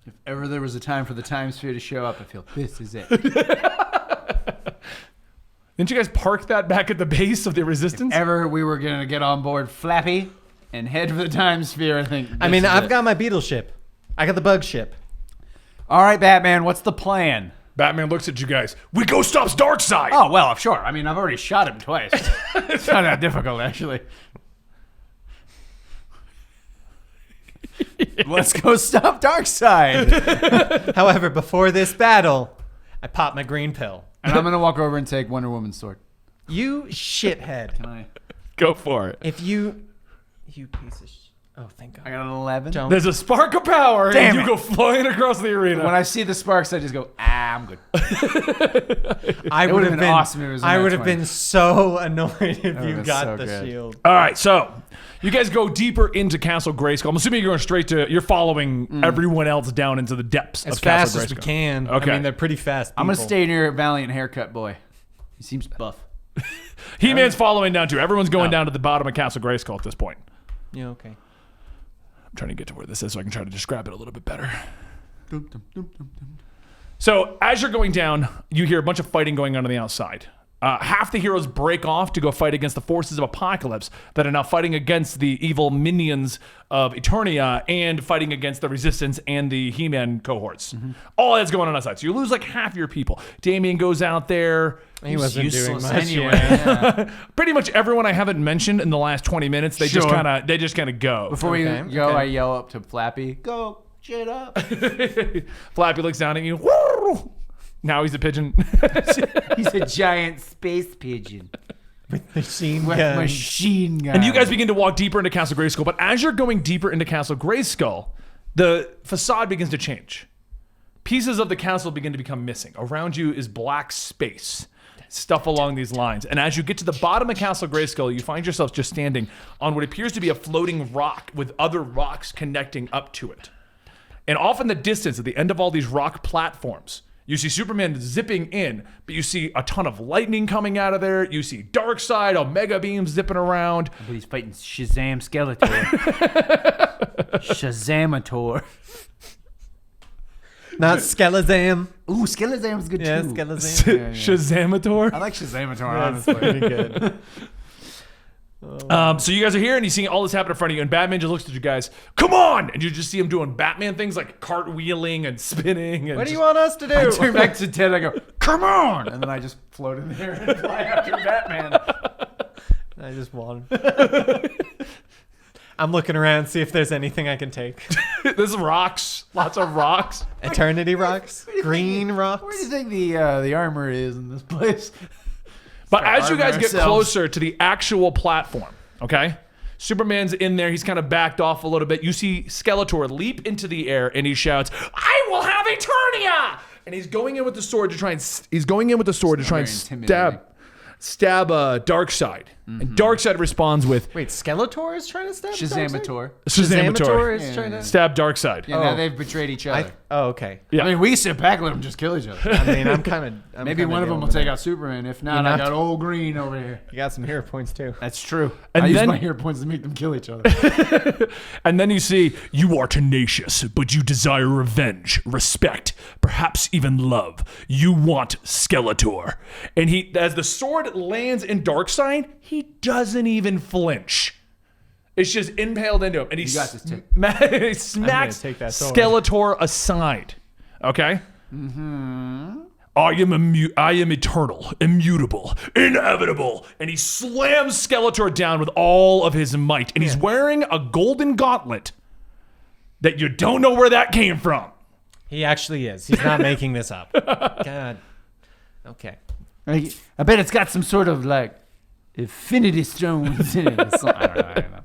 If ever there was a time for the time sphere to show up, I feel this is it. Didn't you guys park that back at the base of the Resistance? Ever we were gonna get on board Flappy and head for the time sphere, I think. I mean, I've got my beetle ship. I got the bug ship. All right, Batman, what's the plan? Batman looks at you guys. We go stop Darkseid. Oh, well, sure. I mean, I've already shot him twice. It's not that difficult, actually. Let's go stop Darkseid. However, before this battle, I popped my green pill. And I'm going to walk over and take Wonder Woman's sword. You shithead. Can I? Go for it. If you piece of oh, thank God. I got an 11. Don't. There's a spark of power, Damn and you it. go flying across the arena. When I see the sparks, I just go, I'm good. I It would would've have been awesome if it was in I that would have 20. been so annoyed if you been got so the good. shield. All right, so you guys go deeper into Castle Grayskull. I'm assuming you're going straight to. You're following everyone else down into the depths As of Castle fast as we Grayskull. can. Okay. I mean, they're pretty fast. I'm going to people. stay near Valiant Haircut Boy. He seems buff. He-Man's following down too. Everyone's going down to the bottom of Castle Grayskull at this point. Yeah, okay. I'm trying to get to where this is so I can try to describe it a little bit better. So as you're going down, you hear a bunch of fighting going on the outside. Half the heroes break off to go fight against the forces of Apocalypse that are now fighting against the evil minions of Eternia and fighting against the Resistance and the He-Man cohorts. All that's going on outside. So you lose like half your people. Damien goes out there. He wasn't doing useless much. anyway. Yeah. Pretty much everyone I haven't mentioned in the last 20 minutes, they just Sure. kind of go. Before Okay, we go, okay. I yell up to Flappy, go, shit up. Flappy looks down at you. Woo! Now he's a pigeon. He's a giant space pigeon. Machine With gun. machine gun. And you guys begin to walk deeper into Castle Grayskull. But as you're going deeper into Castle Grayskull, the facade begins to change. Pieces of the castle begin to become missing. Around you is black space. Stuff along these lines. And as you get to the bottom of Castle Grayskull, you find yourself just standing on what appears to be a floating rock with other rocks connecting up to it. And off in the distance, at the end of all these rock platforms, you see Superman zipping in, but you see a ton of lightning coming out of there. You see Darkseid, Omega Beam zipping around. But he's fighting Shazam Skeletor. Shazamator. Not Skelezam. Ooh, Skelezam's good Yeah, too. Skelezam. Yeah. Shazamator. I like Shazamator, That's honestly. pretty good. So you guys are here and you're seeing all this happen in front of you, and Batman just looks at you guys. Come on! And you just see him doing Batman things like cartwheeling and spinning. And What do you want us to do? I turn back to Ted. I go, "Come on!" And then I just float in there and fly after Batman. I just want. I'm looking around, see if there's anything I can take. There's rocks, lots of rocks. Eternity rocks, green rocks. Where do you think the armor is in this place? But as you guys arming get ourselves. closer to the actual platform, okay, Superman's in there. He's kind of backed off a little bit. You see Skeletor leap into the air and he shouts, "I will have Eternia!" And he's going in with the sword to try and Very intimidating. stab Darkseid. And Darkseid responds with Wait, Skeletor is trying to stab Shazamator. Shazamator. is trying to. Stab Darkseid. Yeah, now they've betrayed each other. Okay. Yeah. I mean, we sit back and let them just kill each other. I mean, I'm kind of. Maybe one of them will take out Superman. If not, I got old Green over here. You got some hero points too. That's true. And I use then- my hero points to make them kill each other. And then you see, you are tenacious, but you desire revenge, respect, perhaps even love. You want Skeletor. And as the sword lands in Darkseid, he doesn't even flinch. It's just impaled into him. And he, You got this, Tim. he smacks take that sword. Skeletor aside. Okay? Mm-hmm. I am eternal, immutable, inevitable. And he slams Skeletor down with all of his might. And he's wearing a golden gauntlet that you don't know where that came from. He actually is. He's not making this up. God. Okay. I bet it's got some sort of like infinity stones in it. Or something. I don't know.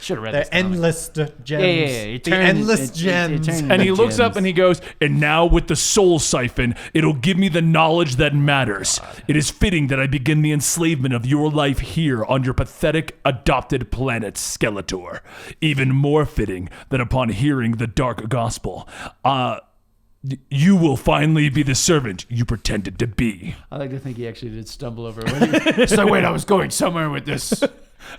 Should have read this. The endless gems. Yeah. The endless gems. And he looks up and he goes, "And now with the soul siphon, it'll give me the knowledge that matters. It is fitting that I begin the enslavement of your life here on your pathetic adopted planet, Skeletor. Even more fitting that upon hearing the dark gospel, you will finally be the servant you pretended to be." I like to think he actually did stumble over it. It's like, wait, I was going somewhere with this.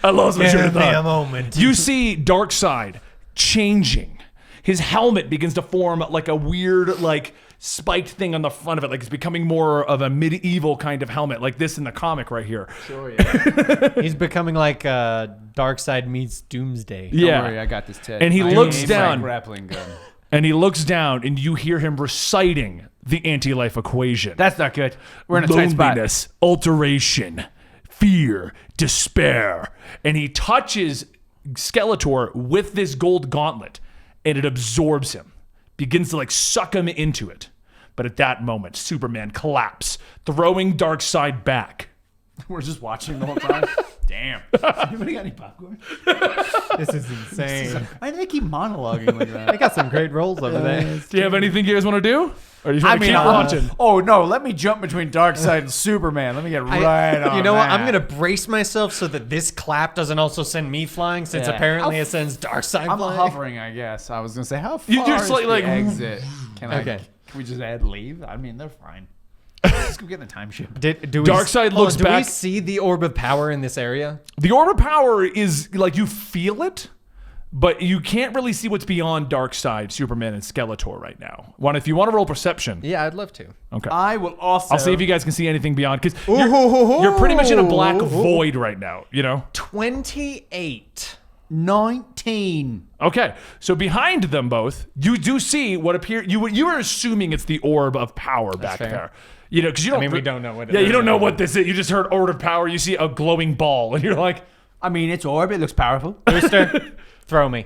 I lost my train of Give me a thought. moment. You see Darkseid changing. His helmet begins to form like a weird, like spiked thing on the front of it. Like it's becoming more of a medieval kind of helmet, like this in the comic right here. Sure, yeah. He's becoming like Darkseid meets Doomsday. Yeah. Don't worry, I got this, Ted. And he I looks aim down. my grappling gun. And he looks down, and you hear him reciting the anti-life equation. That's not good. We're in a tight spot. Loneliness, alteration, fear, despair. And he touches Skeletor with this gold gauntlet, and it absorbs him, begins to like suck him into it. But at that moment, Superman collapses, throwing Darkseid back. We're just watching the whole time. Damn. Anybody got any popcorn? This is insane. Why do they keep monologuing like They that? got some great roles over there. Do you have anything you guys want to do? Or do you want to keep watching? Oh no, let me jump between Darkseid and Superman. Let me get right on. You know what? that. I'm gonna brace myself so that this clap doesn't also send me flying, since Yeah. apparently How it sends Darkseid I'm flying. hovering, I guess. I was gonna say, how far You just is like- the like- exit? Can Okay. Can we just add leave? I mean, they're fine. Let's go get in the time ship. Do Darkseid looks do back- we see the orb of power in this area? The orb of power is like you feel it, but you can't really see what's beyond Darkseid, Superman, and Skeletor right now. If you want to roll perception, Yeah, I'd love to. okay. I will also. I'll see if you guys can see anything beyond, because you're pretty much in a black void right now, you know? 28. 19. Okay, so behind them both, you do see what appear. You are assuming it's the orb of power back fair. there. You know, because you don't. mean, we don't know what it Yeah, is. you don't know what this is. You just heard orb of power. You see a glowing ball, and you're like, I mean, it's orb. It looks powerful. Booster, throw me.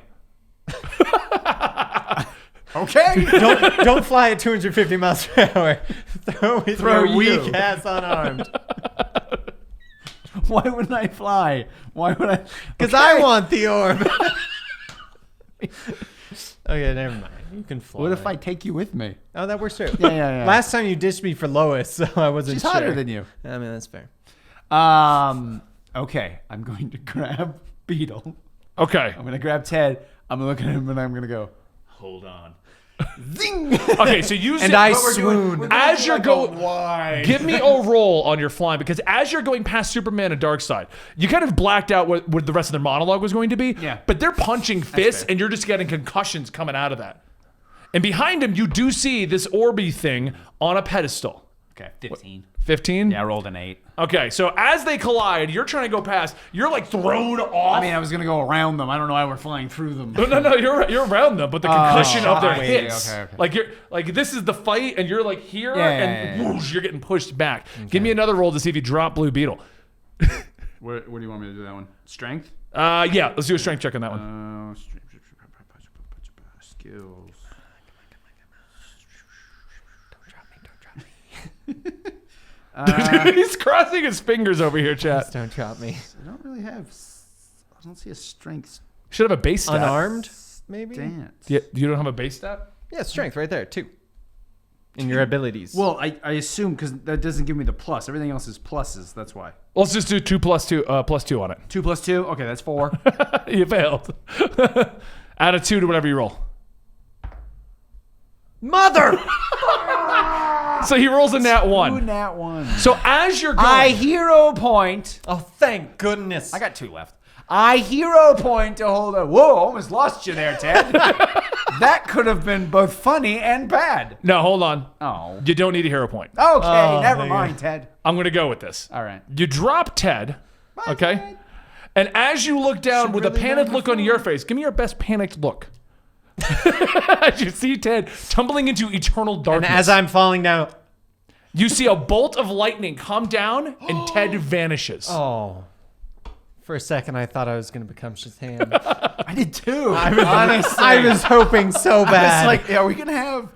Okay. Don't fly at 250 miles per hour. Throw me Throw through you. weak ass unarmed. Why wouldn't I fly? Why would I? Because I want the orb. Okay, never mind. You can fly. What if I take you with me? Oh, that works too. Yeah. Last time you ditched me for Lois, so I wasn't She's sure. hotter than you. I mean, that's fair. Okay, I'm going to grab Beetle. okay, I'm gonna grab Ted. I'm gonna look at him and I'm gonna go, hold on. Zing! okay. So you And see- I But we're doing- swoon. we're As doing you're like going, a wide. give me a roll on your flying, because as you're going past Superman and Darkseid, you kind of blacked out what the rest of their monologue was going to be. Yeah. But they're punching fists, fair. and you're just getting concussions coming out of that. And behind him, you do see this orby thing on a pedestal. Okay, 15. 15? Yeah, I rolled an 8. Okay, so as they collide, you're trying to go past. You're like thrown off. I mean, I was gonna go around them. I don't know why we're flying through them. No, you're around them, but the concussion of their okay, hits. okay. Like you're like this is the fight, and you're like here, and yeah. whoosh, you're getting pushed back. Give me another roll to see if you drop Blue Beetle. What do you want me to do that one? Strength? Yeah, let's do a strength check on that one. Skills. He's crossing his fingers over here, chat. Don't drop me. I don't really have. I don't see a strength Should have a base stat. Unarmed, maybe? stance. Yeah, you don't have a base stat? Yeah, strength right there, 2. In your abilities. Well, I assume because that doesn't give me the plus. Everything else is pluses. That's why. Let's just do 2 plus 2 on it. 2 plus 2. Okay, that's 4. You failed. Add a 2 to whatever you roll. Mother! So he rolls a nat 1. Nat 1. So as you're going, I hero point. Oh, thank goodness. I got 2 left. I hero point to hold a. Whoa, almost lost you there, Ted. That could have been both funny and bad. no, hold on. Oh. You don't need a hero point. Okay, never there you mind, Ted. I'm going to go with this. All right. You drop Ted, okay? Ted. And as you look down Should with a really panicked know look on your face, give me your best panicked look. As you see Ted tumbling into eternal And darkness. as I'm falling down, You see a bolt of lightning come down, and Ted vanishes. oh. For a second, I thought I was going to become Shazam. I did too. Honestly, I was hoping so bad. It's like, are we gonna have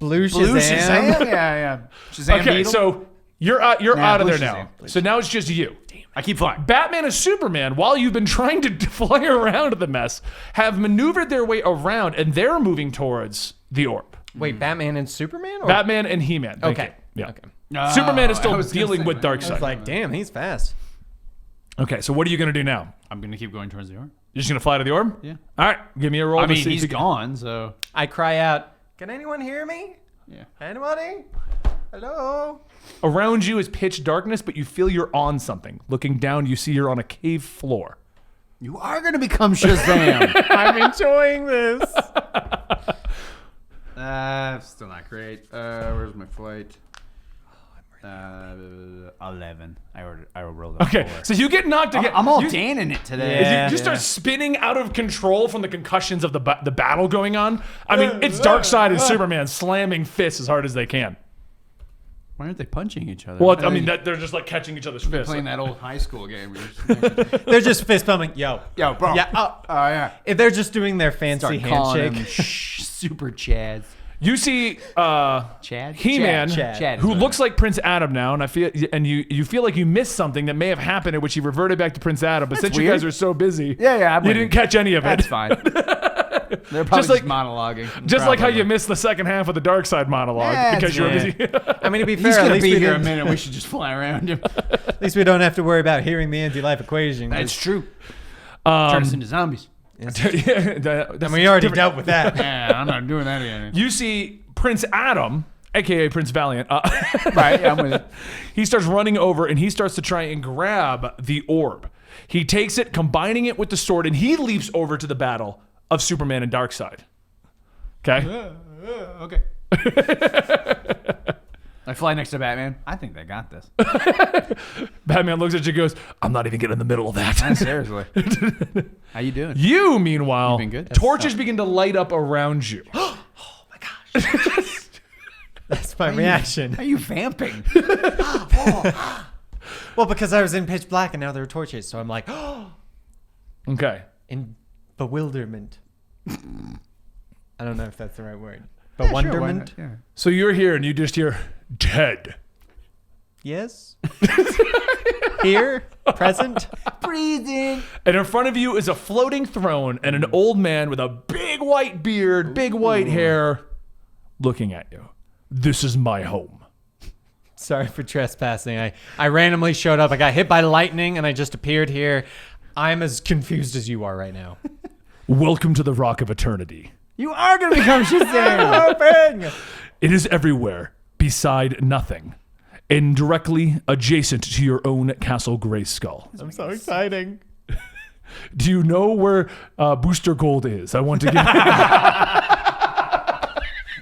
Blue Shazam. Blue Shazam? Yeah. Shazam Okay, Beetle? so you're out of Blue there now. Shazam. So now it's just you. I keep flying. Batman and Superman, while you've been trying to fly around the mess, have maneuvered their way around, and they're moving towards the orb. Wait, Batman and Superman? Or? Batman and He-Man. Thank Okay. you. Yeah. Okay. Superman is I still was gonna dealing say, with man. I was Darkseid. like, damn, he's fast. Okay, so what are you going to do now? I'm gonna keep going towards the orb. You're just going to fly to the orb? Yeah. All right, give me a roll I to mean, see if he's you can- gone, so I cry out, can anyone hear me? yeah. Anybody? Hello? Around you is pitch darkness, but you feel you're on something. Looking down, you see you're on a cave floor. You are gonna become Shazam. I'm enjoying this. Still not great. Where's my flight? 11. I rolled a Okay, 4. so you get knocked again. I'm all you, Dan in it today. Yeah. You start spinning out of control from the concussions of the battle going on. I mean, it's Darkseid and Superman slamming fists as hard as they can. Why aren't they punching each other? Well, I mean, they're just like catching each other's fists. playing that old high school game. Where you're just They're just fist bumping. Yo. Yo, bro. Yeah. Oh yeah. If they're just doing their fancy Start calling him handshake. Super Chads. You see Chad? He-Man, Chad. who looks like Prince Adam now, and you feel like you missed something that may have happened in which he reverted back to Prince Adam. But since you weird. guys are so busy, Yeah, I'm you winning. didn't catch any of it. That's fine. They're probably just like- monologuing. Just like how Probably. you missed the second half of the Darkseid monologue Yeah, because you were yeah. busy. I mean, to be He's fair, at gonna least, be we here a didn't- minute. We should just fly around him. at least we don't have to worry about hearing the anti-life equation. That's true. Turn us into zombies. And we already dealt with that. Yeah, I'm not doing that again. You see Prince Adam, aka Prince Valiant. Right, yeah, I'm with it. He starts running over and he starts to try and grab the orb. He takes it, combining it with the sword, and he leaps over to the battle of Superman and Darkseid. Okay? Okay. I fly next to Batman. I think they got this. Batman looks at you and goes, I'm not even getting in the middle of that. Seriously. How you doing? You, meanwhile, You've been good? torches begin to light up around you. That's my reaction. How you vamping? Well, because I was in pitch black and now there are torches, so I'm like, Okay. in bewilderment. I don't know if that's the right word. Bewilderment? Yeah. So you're here and you just hear, Ted. Yes? Here? Present? Breathing. And in front of you is a floating throne and an old man with a big white beard, big white hair, looking at you. This is my home. Sorry for trespassing. I randomly showed up. I got hit by lightning and I just appeared here. I'm as confused as you are right now. Welcome to the Rock of Eternity. You are gonna become Shazam. Hoping. It is everywhere, beside nothing, and directly adjacent to your own Castle Grayskull. I'm so exciting. Do you know where Booster Gold is? I want to give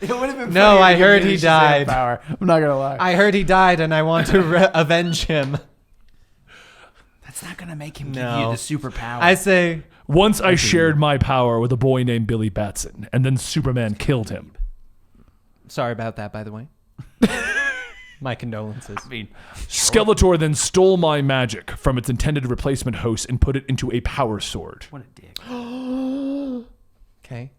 It would have been No, funnier I to give heard me he the Shazam died. Power. I'm not gonna lie. I heard he died, and I want to avenge him. That's not gonna make him No. give you the superpower. I say, Once I shared my power with a boy named Billy Batson, and then Superman killed him. sorry about that, by the way. My condolences. Skeletor then stole my magic from its intended replacement host and put it into a power sword. what a dick. Okay.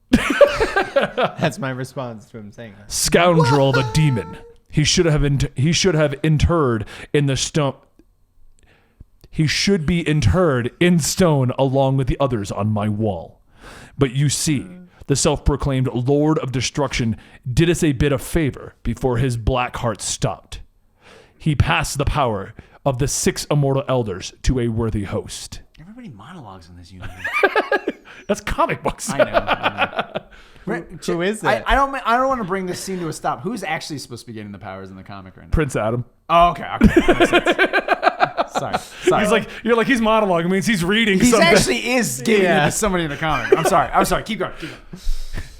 That's my response to him saying that. Scoundrel the demon. He should have interred in the stone. He should be interred in stone along with the others on my wall. But you see, the self-proclaimed Lord of Destruction did us a bit of favor before his black heart stopped. He passed the power of the 6 immortal elders to a worthy host. Everybody monologues in this universe. That's comic books. I know. Who is it? I don't want to bring this scene to a stop. Who's actually supposed to be getting the powers in the comic right now? Prince Adam. Oh, okay. That makes sense. Sorry. He's like, you're like, he's monologuing. It means he's reading he something. actually is giving it to somebody in the comic. I'm sorry. Keep going.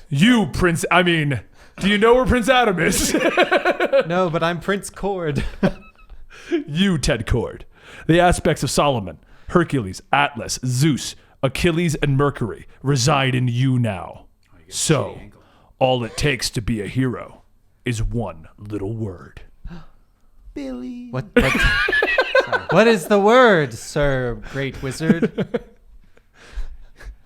You, Prince, I mean, do you know where Prince Adam is? No, but I'm Prince Cord. You, Ted Cord. The aspects of Solomon, Hercules, Atlas, Zeus, Achilles, and Mercury reside in you now. So, all it takes to be a hero is one little word. Billy. What what is the word, sir, great wizard?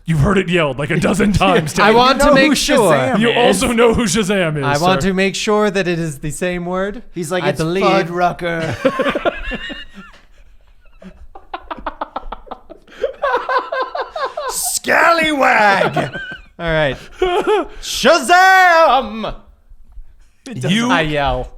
You've heard it yelled like a dozen times, Ted. I want to know make who sure. Shazam You is. also know who Shazam is. I want sir. to make sure that it is the same word. He's like, I it's believe. Fuddrucker. Scallywag. All right. Shazam! I yell.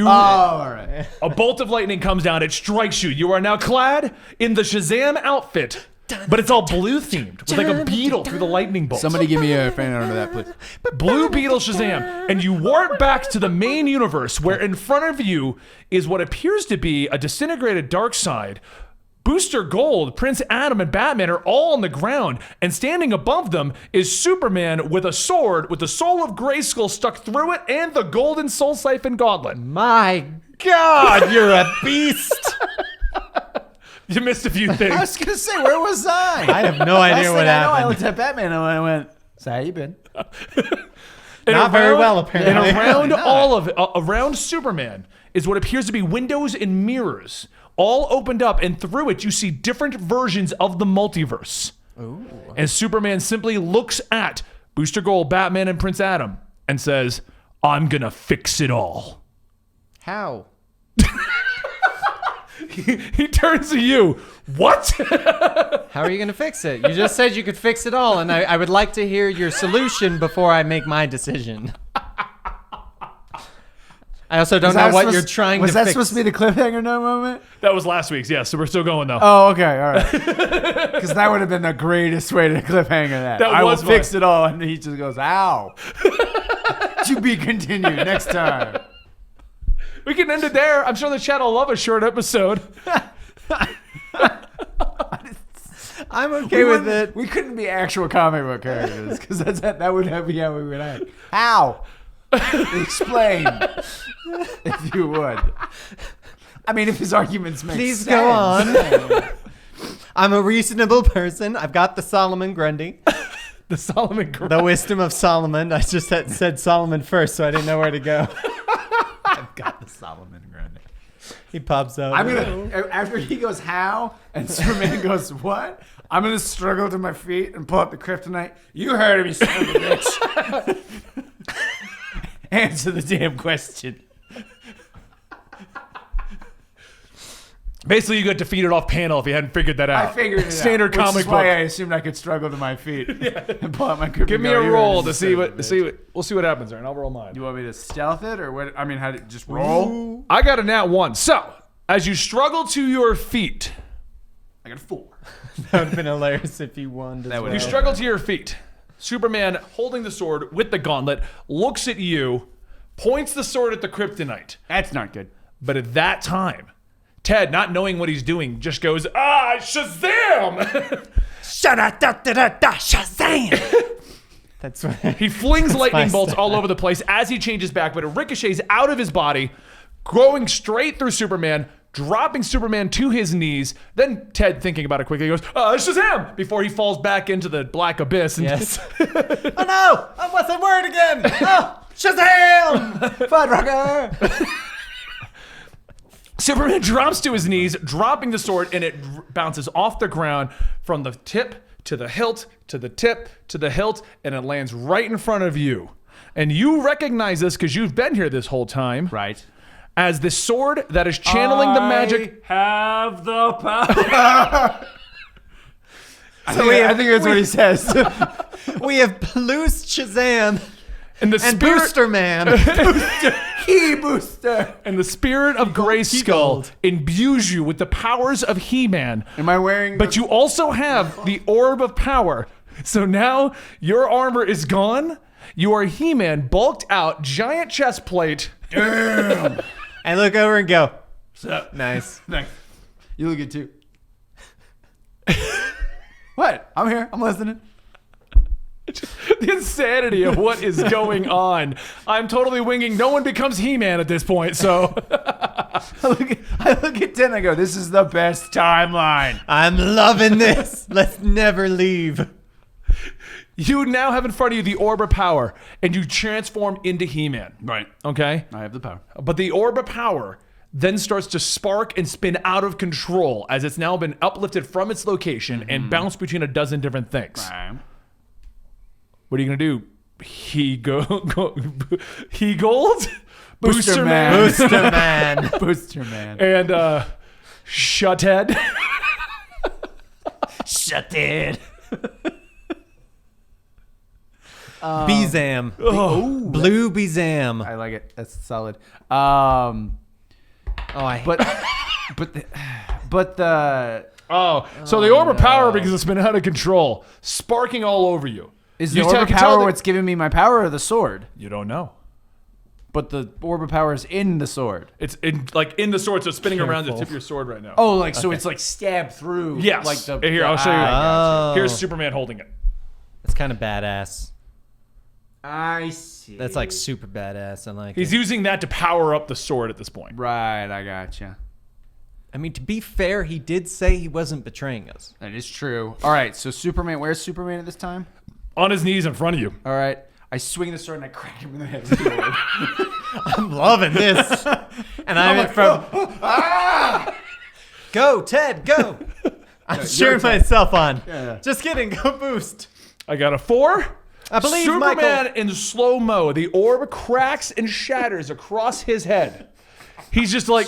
All right. A bolt of lightning comes down. It strikes you. You are now clad in the Shazam outfit, but it's all blue themed with like a beetle through the lightning bolt. Somebody give me a fan art of that, please. Blue Beetle Shazam, and you warp back to the main universe where in front of you is what appears to be a disintegrated Darkseid. Booster Gold, Prince Adam, and Batman are all on the ground, and standing above them is Superman with a sword with the soul of Grayskull stuck through it and the golden soul siphon gauntlet. My God, you're a beast. You missed a few I things. was gonna say, where was I? I have no idea what I happened. looked at Batman and I went, "So how you been?" Not very well, apparently. And around Superman is what appears to be windows and mirrors, all opened up, and through it you see different versions of the multiverse. Ooh. And Superman simply looks at Booster Gold, Batman, and Prince Adam and says, "I'm gonna fix it all." How? He turns to you. What? How are you going to fix it? You just said you could fix it all, and I would like to hear your solution before I make my decision. I also don't know what you're trying to fix. Was that supposed to be the cliffhanger no moment? That was last week's, yes. So we're still going though. Oh, okay, all right. Because that would have been the greatest way to cliffhanger that. That I will was fix fun. it all, and he just goes, "Ow." To be continued next time. We can end it there. I'm sure the chat will love a short episode. I'm okay with it. We couldn't be actual comic book characters because that would be how we would act. How? Explain, if you would. I mean, if his arguments make Please sense. go on. I'm a reasonable person. I've got the Solomon Grundy. The Solomon Grundy. The wisdom of Solomon. I just said Solomon first, so I didn't know where to go. I've got the Solomon Grundy. He pops up. I'm gonna after he goes how and Superman goes what? I'm gonna struggle to my feet and pull up the kryptonite. You heard me, son of a bitch. Answer the damn question. Basically, you got defeated off panel if you hadn't figured that out. I figured it Standard out. comic Which is why book. I assumed I could struggle to my feet and pull out my kryptonite. Give me a roll to see what. We'll see what happens there, and I'll roll mine. You want me to stealth it or what? I mean, how to just roll? I got a nat 1. So, as you struggle to your feet, I got a 4. That would have been hilarious if you won. you struggle to your feet. Superman, holding the sword with the gauntlet, looks at you, points the sword at the kryptonite. That's not good. But at that time, Ted, not knowing what he's doing, just goes, "Ah, Shazam!" Shazam! That's what. He flings lightning my bolts stat. all over the place as he changes back, but it ricochets out of his body, going straight through Superman, dropping Superman to his knees. Then Ted, thinking about it quickly, goes, Shazam! Before he falls back into the black abyss. And Yes. Oh no! Oh, what's that word again? Oh, Shazam! Fuddrucker! Superman drops to his knees, dropping the sword, and it bounces off the ground from the tip to the hilt, to the tip, to the hilt, and it lands right in front of you. And you recognize this because you've been here this whole time. Right. As the sword that is channeling the magic. Have the power. I think that's what he says. We have Loose Shazam And the and spirit, Booster Man. He booster. and the spirit of Grayskull imbues you with the powers of He-Man. Am I wearing? But you also have the Orb of Power. So now your armor is gone. You are He-Man, bulked out, giant chest plate. Damn. I look over and go, So, nice. thanks. You look good too. What? I'm here. I'm listening. The insanity of what is going on. I'm totally winging. No one becomes He-Man at this point, so. I look at Ted and I go, this is the best timeline. I'm loving this. Let's never leave. You now have in front of you the Orb of Power, and you transform into He-Man. Right. Okay? I have the power. But the Orb of Power then starts to spark and spin out of control as it's now been uplifted from its location and bounced between a dozen different things. Right. What are you going to do? He gold? Booster Man. Booster Man. Booster Man. And Shuthead. Shut it. Bezam. Blue Bezam. I like it. That's solid. Oh, I But the So the Orb of Power begins to spin out of control, sparking all over you. is You the orb of can tell power that- what's giving me my power or the sword? You don't know. But the orb of power is in the sword. It's in the sword, so it's spinning around the tip of your sword right now. Oh, like so it's like stabbed through. yes. Like the Here, I'll show you. Oh. Here's Superman holding it. That's kind of badass. I see. That's like super badass. I like He's it. using that to power up the sword at this point. Right, I gotcha. I mean, to be fair, he did say he wasn't betraying us. That is true. All right, so Superman, where's Superman at this time? On his knees in front of you. All right, I swing the sword and I crack him in the head with the orb. I'm loving this. And I went from go, Ted, go. I'm cheering myself on. Yeah. Just kidding. Go boost. I got a 4. I believe Superman Michael. in slow-mo. The orb cracks and shatters across his head. He's just like,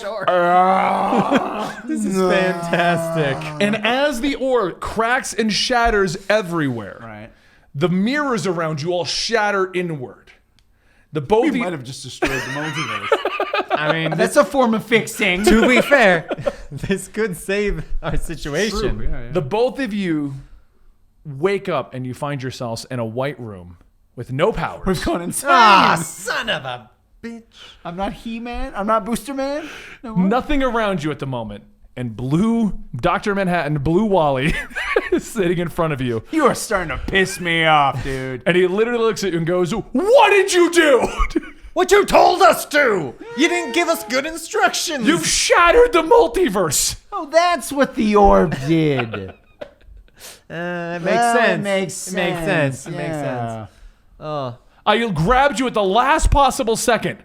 This is fantastic. and as the orb cracks and shatters everywhere, Right. the mirrors around you all shatter inward. The both We of you- might have just destroyed the multiverse. I mean, That's a form of fixing. to be fair, this could save our situation. True, yeah. the both of you wake up and you find yourselves in a white room with no powers. We've gone insane. Ah, son of a bitch. I'm not He-Man. I'm not Booster Man. No more. Nothing around you at the moment. And Blue Dr. Manhattan, Blue Wally, is sitting in front of you. You are starting to piss me off, dude. And he literally looks at you and goes, "What did you do? What you told us to! You didn't give us good instructions! You've shattered the multiverse." Oh, that's what the orb did. It makes Well, sense. It makes It makes sense. It makes Yeah. sense. Oh. I grabbed you at the last possible second.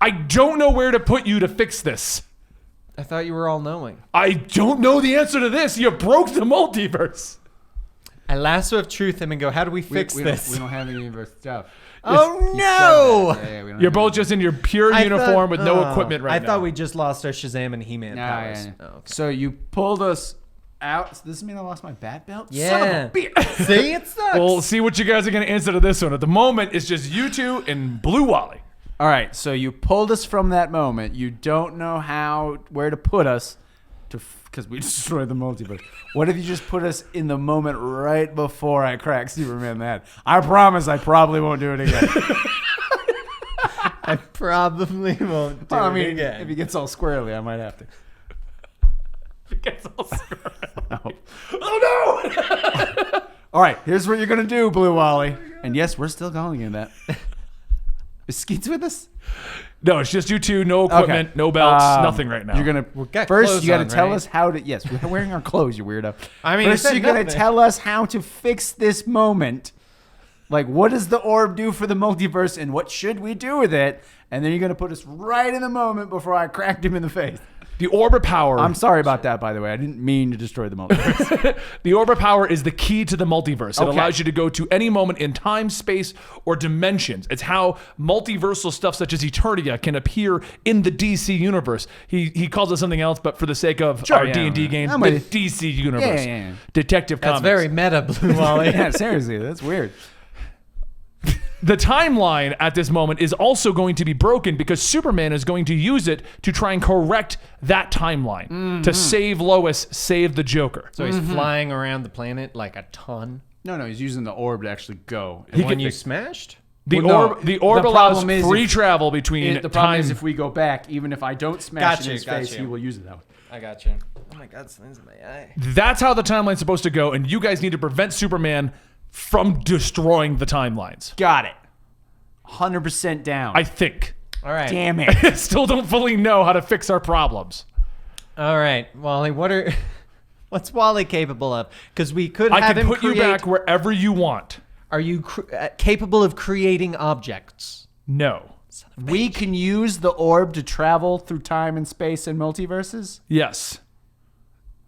I don't know where to put you to fix this. I thought you were all knowing. I don't know the answer to this. You broke the multiverse. I lasso of truth him and go, how do we fix this? We don't have any of our stuff. Oh You said no! that. Yeah, we don't You're have both any. just in your pure I uniform thought- with no oh, equipment right I now. thought we just lost our Shazam and He-Man Yeah, powers. yeah. Oh, okay. So you pulled us out. Does this mean I lost my bat belt? Yeah. Son of a bitch. See, it sucks. We'll see what you guys are going to answer to this one. At the moment, it's just you two and Blue Wally. All right, so you pulled us from that moment. You don't know where to put us, because we destroyed the multiverse. What if you just put us in the moment right before I crack Superman in the head? I promise I probably won't do it again. I probably won't do I it mean, again. if he gets all squirrely, I might have to. It gets all squirrely. Oh no! All right, here's what you're gonna do, Blue Wally, And yes, we're still calling him that. Is Skeets with us? No, it's just you two. No equipment, no belts, nothing right now. You're gonna got first. clothes You got to on, tell right? us how to. Yes, we're wearing our clothes. You weirdo. I mean, you first said you're gonna nothing. tell us how to fix this moment. Like, what does the orb do for the multiverse, and what should we do with it? And then you're gonna put us right in the moment before I cracked him in the face. The orb of power. I'm sorry about that, by the way. I didn't mean to destroy the multiverse. The orb of power is the key to the multiverse. It Okay. allows you to go to any moment in time, space, or dimensions. It's how multiversal stuff such as Eternia can appear in the DC universe. He calls it something else, but for the sake of our yeah, D&D yeah. game, I'm the with DC universe. Yeah. Detective That's Comics. very meta, Blue Wally. Yeah, seriously, that's weird. The timeline at this moment is also going to be broken because Superman is going to use it to try and correct that timeline to save Lois, save the Joker. So he's flying around the planet like a ton. No, he's using the orb to actually go. The one you smashed? The Well, no, orb, the orb the allows problem is free if- travel between The problem time. is if we go back, even if I don't smash Gotcha, in his face, gotcha. he will use it that way. I got you. Oh my God, something's in my eye. That's how the timeline's supposed to go, and you guys need to prevent Superman from destroying the timelines. Got it. 100% down. I think. All right. Damn it. I still don't fully know how to fix our problems. All right, Wally. What's Wally capable of? Because we could I have can him put you create- back wherever you want. Are you capable of creating objects? No. We can use the orb to travel through time and space and multiverses? Yes.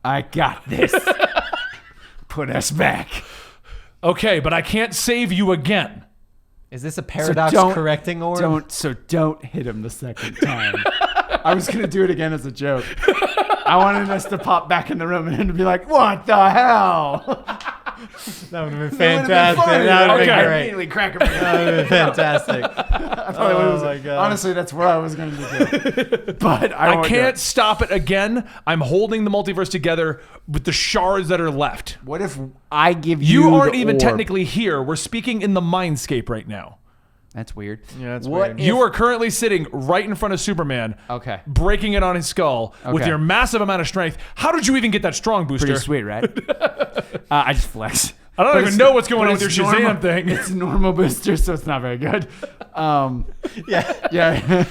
I got this. Put us back. Okay, but I can't save you again. Is this a paradox correcting orb? Don't hit him the second time. I was gonna do it again as a joke. I wanted us to pop back in the room and him to be like, "What the hell?" That would have been That fantastic. would've been funny. That would have Okay. been great. Immediately crack him. That would have been fantastic. Oh my God. Honestly, that's where I was going to do. But I I won't do can't it. stop it again. I'm holding the multiverse together with the shards that are left. What if I give you? You aren't the even orb? technically here. We're speaking in the mindscape right now. That's weird. Yeah, that's What weird. if- You are currently sitting right in front of Superman, Okay. breaking it on his skull with Okay. your massive amount of strength. How did you even get that strong, Booster? Pretty sweet, right? I just flex. I don't But even it's- know what's going but on with your it's Shazam normal- thing. It's normal booster, so it's not very good. Yeah.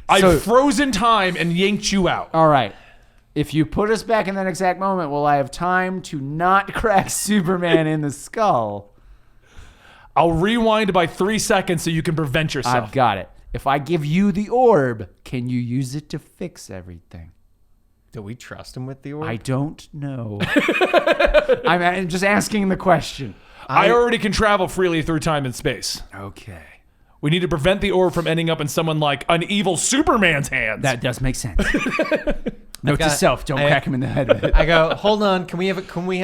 I've frozen time and yanked you out. All right. If you put us back in that exact moment, will I have time to not crack Superman in the skull? I'll rewind by 3 seconds so you can prevent yourself. I've got it. If I give you the orb, can you use it to fix everything? Do we trust him with the orb? I don't know. I'm just asking the question. I already can travel freely through time and space. Okay. We need to prevent the orb from ending up in someone like an evil Superman's hands. That does make sense. Note to got- self: don't I- crack him in the head with it. I go, hold on. Can we have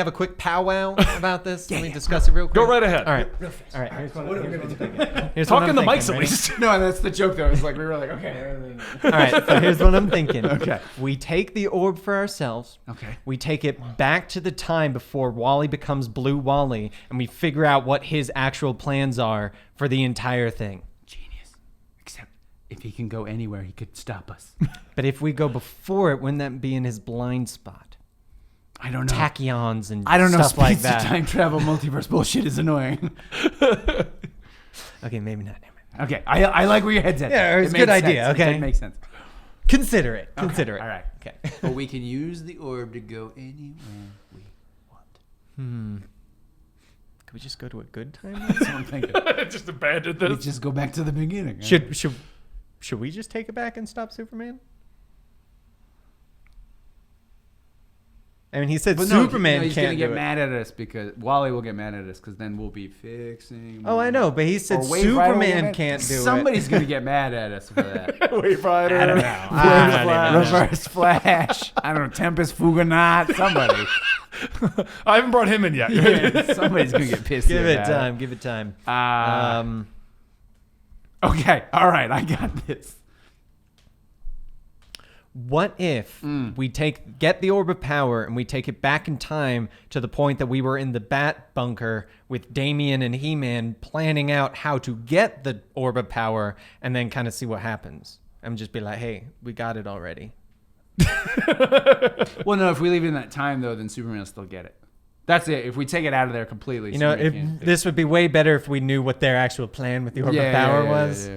a quick powwow about this? Can we discuss it real quick? Go right ahead. All right. All right. Here's what I'm thinking. Here's Talk what in I'm the thinking, mics at ready? least. No, that's the joke, though. It's like we were like, okay. All right. So here's what I'm thinking. Okay. We take the orb for ourselves. Okay. We take it back to the time before Wally becomes Blue Wally, and we figure out what his actual plans are for the entire thing. Genius. Except if he can go anywhere, he could stop us. But if we go before it, wouldn't that be in his blind spot? I don't know. Tachyons and I don't know. stuff like Speeds to that. time travel multiverse bullshit is annoying. Okay, maybe not. Okay, I like where your head's at. Yeah, it's a It good makes idea, sense. okay. It makes sense. Consider it. Consider it. All right. Okay. But we can use the orb to go anywhere we want. Could we just go to a good time? That's what I'm thinking. Just abandon We this. just go back to the beginning. Should we just take it back and stop Superman? I mean, he said Superman he's can't gonna get do it. mad at us because Wally will get mad at us because then we'll be fixing. Oh, I know, but he said Or Wave Rider will get Superman mad. can't do Somebody's gonna get mad at us for that. Wave Rider. it. I don't know. Reverse Flash. I don't know. Tempest Fugonaut. Somebody. I haven't brought him in yet. Yeah, somebody's gonna get pissed. Give it about time. Give it time. Okay. All right. I got this. What if we get the orb of power and we take it back in time to the point that we were in the Bat bunker with Damian and He-Man planning out how to get the orb of power and then kind of see what happens? And just be like, hey, we got it already. Well, no. If we leave it in that time, though, then Superman will still get it. That's it. If we take it out of there completely, You know, this would be way better if we knew what their actual plan with the orb of power was.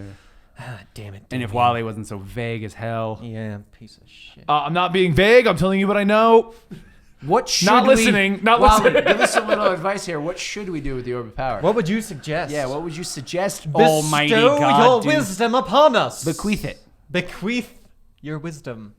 Ah, damn it. And if Wally wasn't so vague as hell. Yeah, piece of shit. I'm not being vague. I'm telling you what I know. What should Not we... listening. Not Wally, listening. give us a little advice here. What should we do with the orb of power? What would you suggest? Yeah, what would you suggest, Bestow Almighty God? your dude? wisdom upon us. Bequeath it. Bequeath your wisdom.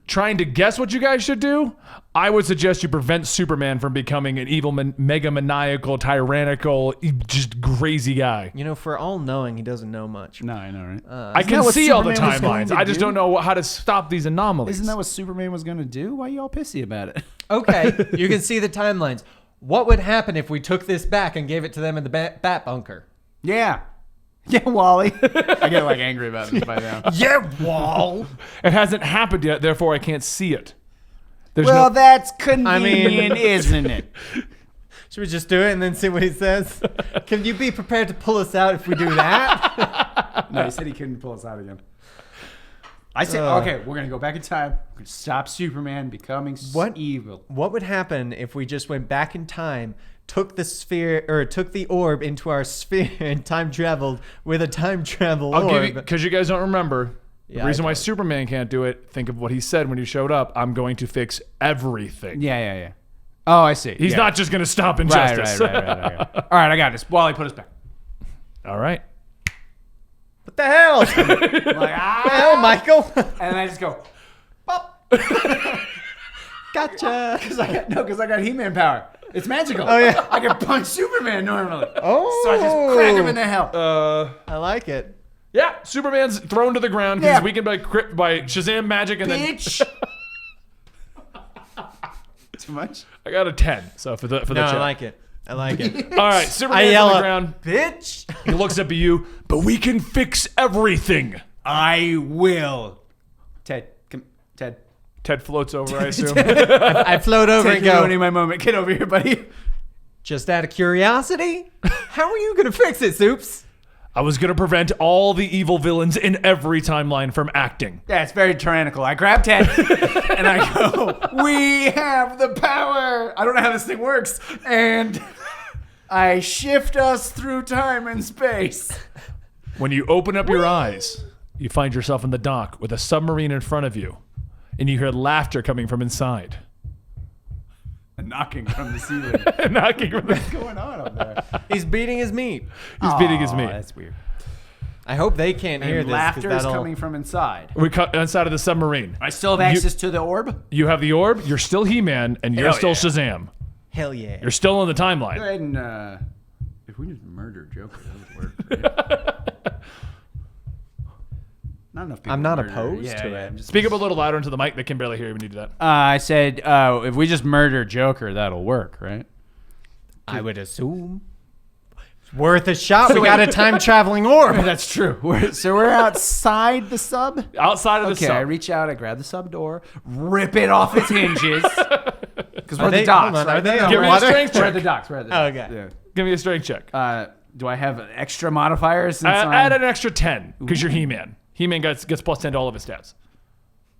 Trying to guess what you guys should do, I would suggest you prevent Superman from becoming an evil, mega maniacal, tyrannical, just crazy guy. You know, for all knowing, he doesn't know much. No, I know, right? I can that what see all the Superman was going timelines. to I just do? don't know how to stop these anomalies. Isn't that what Superman was going to do? Why are you all pissy about it? Okay, you can see the timelines. What would happen if we took this back and gave it to them in the bat bunker? Yeah. Yeah, Wally. I get like angry about this by now. Yeah, Wall. It hasn't happened yet, therefore I can't see it. There's Well, no, that's convenient, isn't it? Should we just do it and then see what he says? Can you be prepared to pull us out if we do that? No, he said he couldn't pull us out again. I said, okay, we're going to go back in time. We're going to stop Superman becoming evil. What would happen if we just went back in time, took the sphere or took the orb into our sphere and time traveled with a time travel I'll give orb? you, because you guys don't remember, Yeah, the reason I why don't. Superman can't do it, think of what he said when he showed up. I'm going to fix everything. Yeah. Oh, I see. He's Yeah. not just going to stop Right. injustice. All right, I got this. Wally, put us back. All right. What the hell? I'm like, hell, Michael. And I just go, pop. Gotcha. Because I got He-Man power. It's magical. Oh, yeah. I can punch Superman normally. Oh. So I just crack him in the hell. I like it. Yeah, Superman's thrown to the ground because Yeah. he's weakened by Shazam magic, and Bitch. Too much? then I got a 10. So for the No, chat. I like it. I like it. All right, I Superman's yell on the out, ground. bitch. He looks up at you, but we can fix everything. I will. Ted, come, Ted. Ted floats over, I assume. I float over Ted, and you're go, ruining my moment. Get over here, buddy. just out of curiosity, how are you going to fix it, Soups? I was going to prevent all the evil villains in every timeline from acting. Yeah, it's very tyrannical. I grab Ted and I go, we have the power. I don't know how this thing works. And I shift us through time and space. When you open up your eyes, you find yourself in the dock with a submarine in front of you, and you hear laughter coming from inside. A knocking from the ceiling. Knocking from the... What's going on up there? He's beating his meat. He's beating his meat. That's weird. I hope they can't hear And this. 'cause laughter is that'll- coming from inside. We cut inside of the submarine. I still have access to the orb. You have the orb, you're still He-Man, and you're Hell still yeah. Shazam. Hell yeah. You're still in the Go timeline. ahead and if we just murder Joker, that would work. Right? Not enough people. I'm not murder. opposed Yeah, to yeah, it. I'm just- Speak up a little louder into the mic. They can barely hear you when you do that. I said, if we just murder Joker, that'll work, right? I would assume. It's worth a shot. We got a time traveling orb. That's true. We're outside the sub. Outside of the Okay, sub. I reach out, I grab the sub door, rip it off its hinges. Because we're at they- the docks, hold on, right? are they No, on Give me a water? strength We're at check. the docks. We're at the Oh, docks. okay. Give me a strength check. Do I have extra modifiers? Since Add an extra 10 because you're He-Man. He-Man gets plus 10 to all of his stats.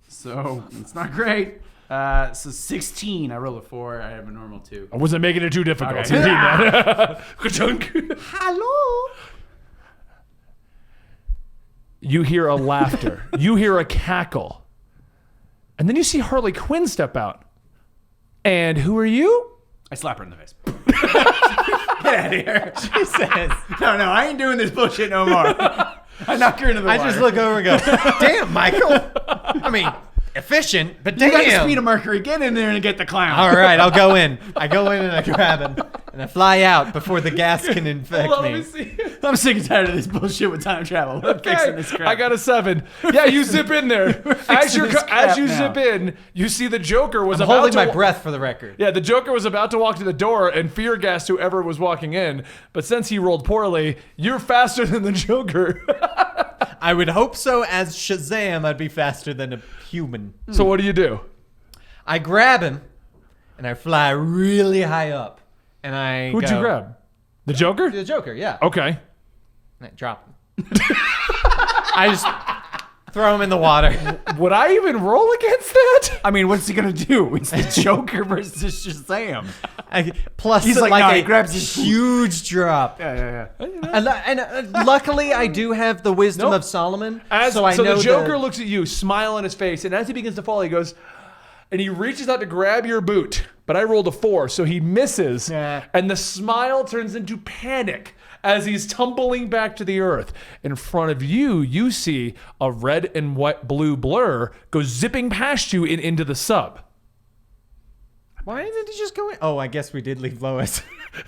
So it's not great. So 16. I roll a 4. I have a normal 2. I wasn't making it too difficult. Okay. You're He-Man. Ka-chunk. Hello. You hear a laughter. You hear a cackle. And then you see Harley Quinn step out. And who are you? I slap her in the face. Get out of here. She says. No, I ain't doing this bullshit no more. I knock her into the I water. just look over and go, damn, Michael. I mean, efficient, but You got the damn. speed of Mercury. Get in there and get the clown. All right, I'll go in. I go in and I grab him. And I fly out before the gas can infect Hold on, me. let me see. I'm sick and tired of this bullshit with time travel. We're fixing this crap. I got a 7. Yeah, you zip in there. As you this crap you now. zip in, you see the Joker was I'm about holding to my wa- breath for the record. Yeah, the Joker was about to walk to the door and fear gassed whoever was walking in. But since he rolled poorly, you're faster than the Joker. I would hope so. As Shazam, I'd be faster than a human. So what do you do? I grab him and I fly really high up. And I Who'd go, you grab? The Joker? The Joker, yeah. Okay. And I drop him. I just Throw him in the water. Would I even roll against that? I mean, what's he gonna do? It's the Joker versus Shazam. Plus, He's like, like no, a he grabs his huge drop. Yeah. And luckily, I do have the wisdom Nope. of Solomon, So I know the Joker looks at you, smile on his face, and as he begins to fall, he goes, and he reaches out to grab your boot. But I rolled a 4, so he misses, and the smile turns into panic as he's tumbling back to the earth. In front of you, you see a red and white blue blur go zipping past you and into the sub. Why didn't he just go in? Oh, I guess we did leave Lois.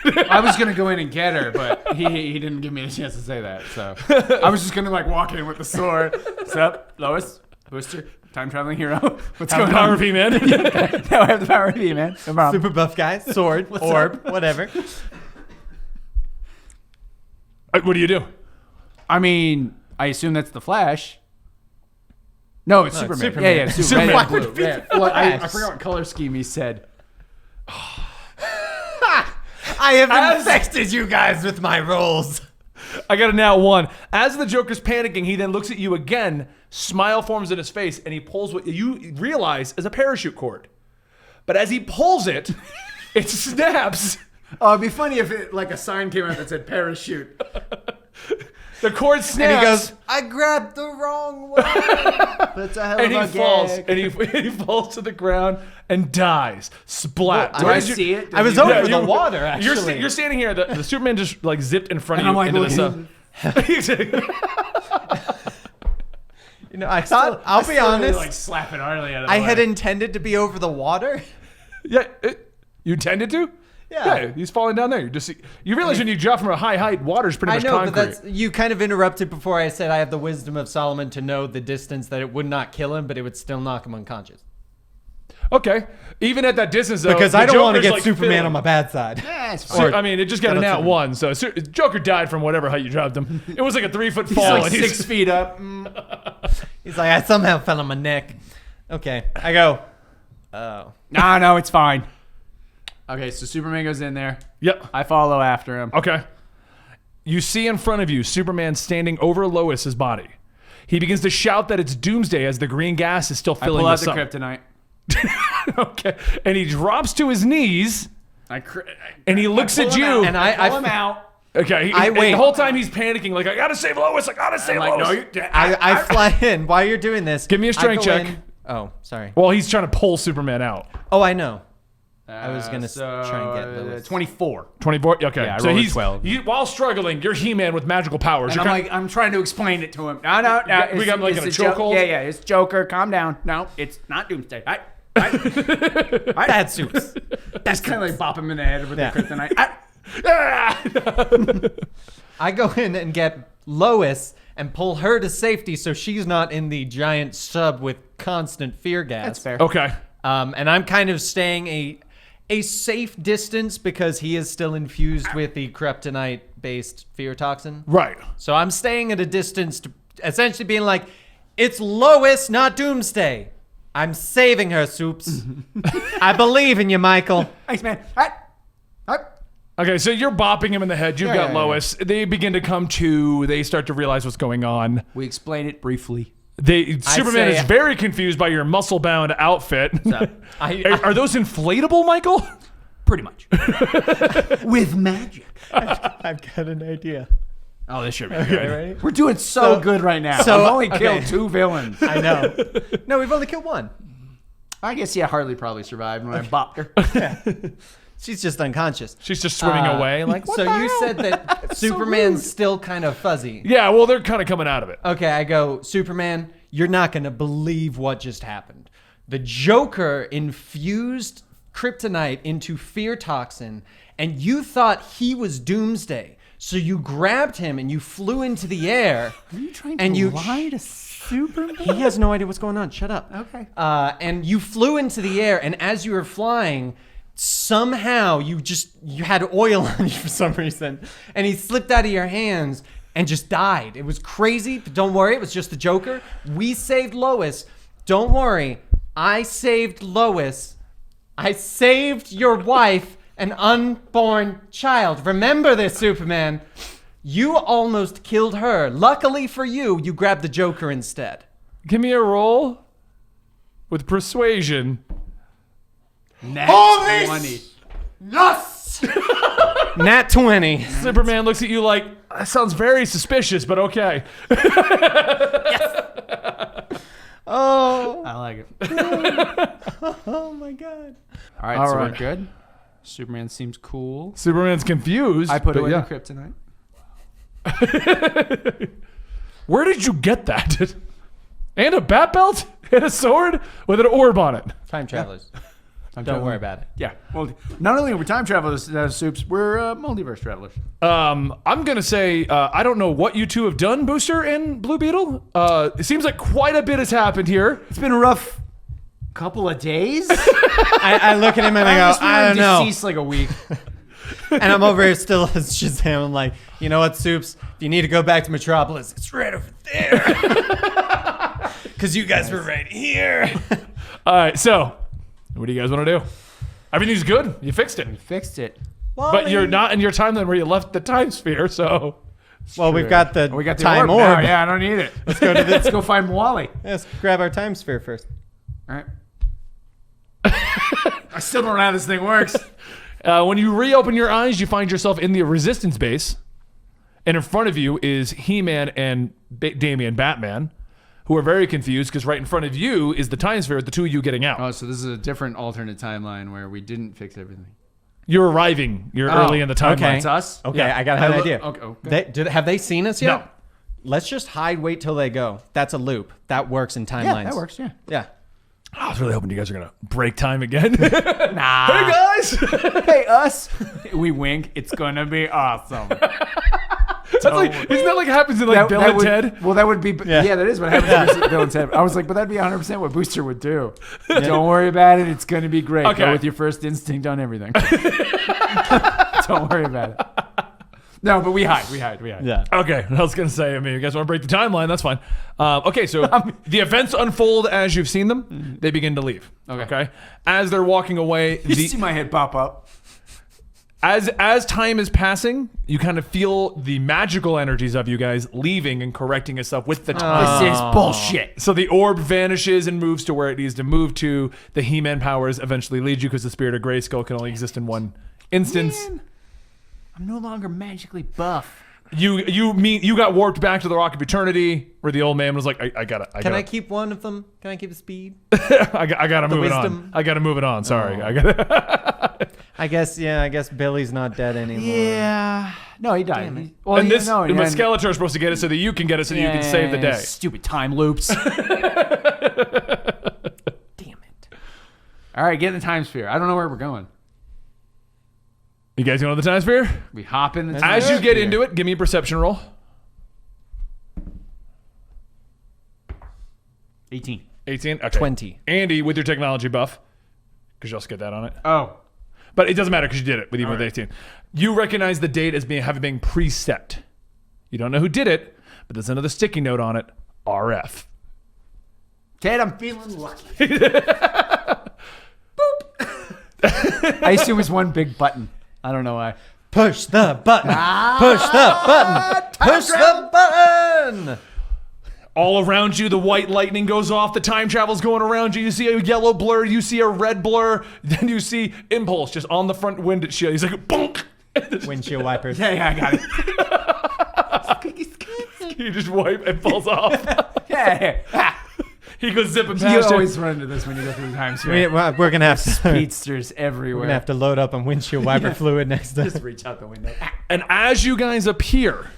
I was gonna go in and get her, but he didn't give me a chance to say that. So I was just gonna like walk in with the sword. What's up, Lois? Booster, time traveling hero. What's Have going the power on? of He-Man. Now I have the power of you, man. No problem. Super buff guy, sword, orb, whatever. What do you do? I mean, I assume that's the Flash. No, it's Superman. Superman. Yeah, Superman. Superman. Red Why and would blue. it be the Well, I Flash? forgot what color scheme he said. I have infected you guys with my rolls. I got a nat 1. As the Joker's panicking, he then looks at you again, smile forms in his face, and he pulls what you realize is a parachute cord. But as he pulls it, it snaps. Oh, it'd be funny if it like a sign came out that said parachute. The cord snaps. And he goes, I grabbed the wrong one. That's a hell and he falls, and he falls to the ground and dies. Splat. Do I see it? I was Did you- over Yeah, the water, actually. You're standing here. The Superman just like zipped in front of And you I'm like, into the sub. You know, I thought, I'll be honest, like slapping Harley out of the I way. had intended to be over the water. Yeah, you intended to? Yeah. he's falling down there. You realize when you drop from a high height, water's pretty I much know, concrete. but you kind of interrupted before I said I have the wisdom of Solomon to know the distance that it would not kill him, but it would still knock him unconscious. Okay. Even at that distance, though, Because the I don't want to Joker's, get like, Superman fiddling. on my bad side. Yeah, it's fine. I mean, it just got a Shout out nat to 1, so Joker died from whatever height you dropped him. It was like a 3-foot fall. He's like and 6 feet up. He's like, I somehow fell on my neck. Okay, I go. Oh. No, it's fine. Okay, so Superman goes in there. Yep. I follow after him. Okay. You see in front of you Superman standing over Lois's body. He begins to shout that it's doomsday as the green gas is still I filling pull out the the sub. kryptonite. Okay. And he drops to his knees and he looks at you. And I pull him out. Okay. wait. And the whole time he's panicking, like, I gotta save Lois. I gotta save I'm like, Lois. no, I fly in. While you're doing this, Give me a strength I go check. in- Oh, sorry. Well, he's trying to pull Superman out. Oh, I know. I was gonna try and get Lois. 24. 24. Okay. Yeah, I so rolled a he's 12. while struggling, you're He-Man with magical powers. And You're I'm kinda- like, I'm trying to explain it to him. No. We got him, like, in a chokehold? Yeah, it's Joker. Calm down. No, it's not Doomsday. Bad suits. That's kind of like bop him in the head with Yeah. the kryptonite. I go in and get Lois and pull her to safety so she's not in the giant sub with constant fear gas. That's fair. Okay. And I'm kind of staying a safe distance because he is still infused with the kryptonite-based fear toxin. Right. So I'm staying at a distance to essentially being like, it's Lois, not Doomsday. I'm saving her, Soups. I believe in you, Michael. Thanks, man. Okay, so you're bopping him in the head. You've got yeah. Lois. They begin to come to. They start to realize what's going on. We explain it briefly. Superman say- is very confused by your muscle-bound outfit. Are those inflatable, Michael? Pretty much. With magic. I've got an idea. Oh, this should be good. We're doing so good right now. so- I've only killed okay. 2 villains. I know. No, we've only killed one. I guess, yeah, Harley probably survived when I bopped her. She's just unconscious. She's just swimming away. Like, what So the you hell? said that Superman's still kind of fuzzy. Yeah, well, they're kind of coming out of it. Okay, I go, Superman, you're not going to believe what just happened. The Joker infused kryptonite into fear toxin, and you thought he was Doomsday. So you grabbed him and you flew into the air. Are you trying and you lie to Superman? He has no idea what's going on. Shut up. Okay. And you flew into the air, and as you were flying, somehow you had oil on you for some reason, and he slipped out of your hands and just died. It was crazy, but don't worry, it was just the Joker. We saved Lois. Don't worry, I saved Lois. I saved your wife, an unborn child. Remember this, Superman. You almost killed her. Luckily for you, you grabbed the Joker instead. Give me a roll with persuasion. Nat 20. Yes. Nat 20. Superman looks at you like, that sounds very suspicious, but okay. Oh. I like it. Oh my God. All right, All so right. we're good. Superman seems cool. Superman's confused. I put but away yeah. the kryptonite. Where did you get that? And a bat belt? And a sword? With an orb on it. Time travelers. I'm Don't telling worry you. about it. Yeah. Well, not only are we time travelers, Soups, we're multiverse travelers. I'm going to say, I don't know what you two have done, Booster and Blue Beetle. It seems like quite a bit has happened here. It's been a rough couple of days. I look at him and I go, I don't know. Deceased like a week. And I'm over here still as Shazam. I'm like, you know what, Soups? If you need to go back to Metropolis, it's right over there. Because you guys were right here. All right, so what do you guys want to do? Everything's good. You fixed it. Fixed it. But you're not in your timeline where you left the time sphere, so... Well, we've got the, We got the time orb. orb. Now. Yeah, I don't need it. Let's go to Let's go find Wally. Let's grab our time sphere first. All right. I still don't know how this thing works. When you reopen your eyes, you find yourself in the Resistance base. And in front of you is He-Man and Damian Batman, who are very confused because right in front of you is the time sphere with the two of you getting out. Oh, so this is a different alternate timeline where we didn't fix everything. You're arriving. You're early in the timeline. okay. It's us? Okay, Yeah. I got an idea. Okay. Have they seen us yet? No. Let's just hide, wait till they go. That's a loop. That works in timelines. Yeah, that works, yeah. Yeah. I was really hoping you guys are going to break time again. Nah. Hey, guys! Hey, us. We wink. It's going to be awesome. That's like, isn't that like happens in like Bill and would, Ted? Well, that would be, Yeah. that is what happens in Bill and Ted. I was like, but that'd be 100% what Booster would do. Don't worry about it. It's going to be great. Okay. Go with your first instinct on everything. Don't worry about it. No, but we hide. Yeah. Okay, I was going to say, I mean, you guys want to break the timeline, that's fine. Okay, so the events unfold as you've seen them. They begin to leave. Okay. As they're walking away, You see my head pop up. as time is passing, you kind of feel the magical energies of you guys leaving and correcting itself with the time. This is bullshit. So the orb vanishes and moves to where it needs to move to. The He-Man powers eventually lead you because the spirit of Grayskull can only exist in one instance. Man, I'm no longer magically buff. You got warped back to the Rock of Eternity where the old man was like, I gotta. Can I keep one of them? Can I keep the speed? I gotta move it on. wisdom? I gotta move it on. Sorry. I gotta. I guess Billy's not dead anymore. Yeah. No, he died. Damn it. Well, And this, no, but Skeletor's supposed to get it so that you can get it so that you can save the day. Stupid time loops. Damn it. All right, get in the time sphere. I don't know where we're going. You guys going to the time sphere? We hop in the time As you get sphere. into it, give me a perception roll. 18. 18. Okay. 20. Andy, with your technology buff, because you also get that on it. Oh. But it doesn't matter because you did it with even with 18. You recognize the date as having been preset. You don't know who did it, but there's another sticky note on it. RF. Ted, I'm feeling lucky. Boop. I assume it's one big button. I don't know why. Push the button. Push the button. Push the button. All around you, the white lightning goes off. The time travel's going around you. You see a yellow blur. You see a red blur. Then you see Impulse just on the front windshield. He's like, bonk. Windshield wipers. Yeah, I got it. He just wipe and falls off. Yeah. He goes zipping You past always you. run into this when you go through the time sphere. We're gonna have to. Speedsters We're everywhere. gonna have to load up on windshield wiper fluid next time. Just reach out the window. And as you guys appear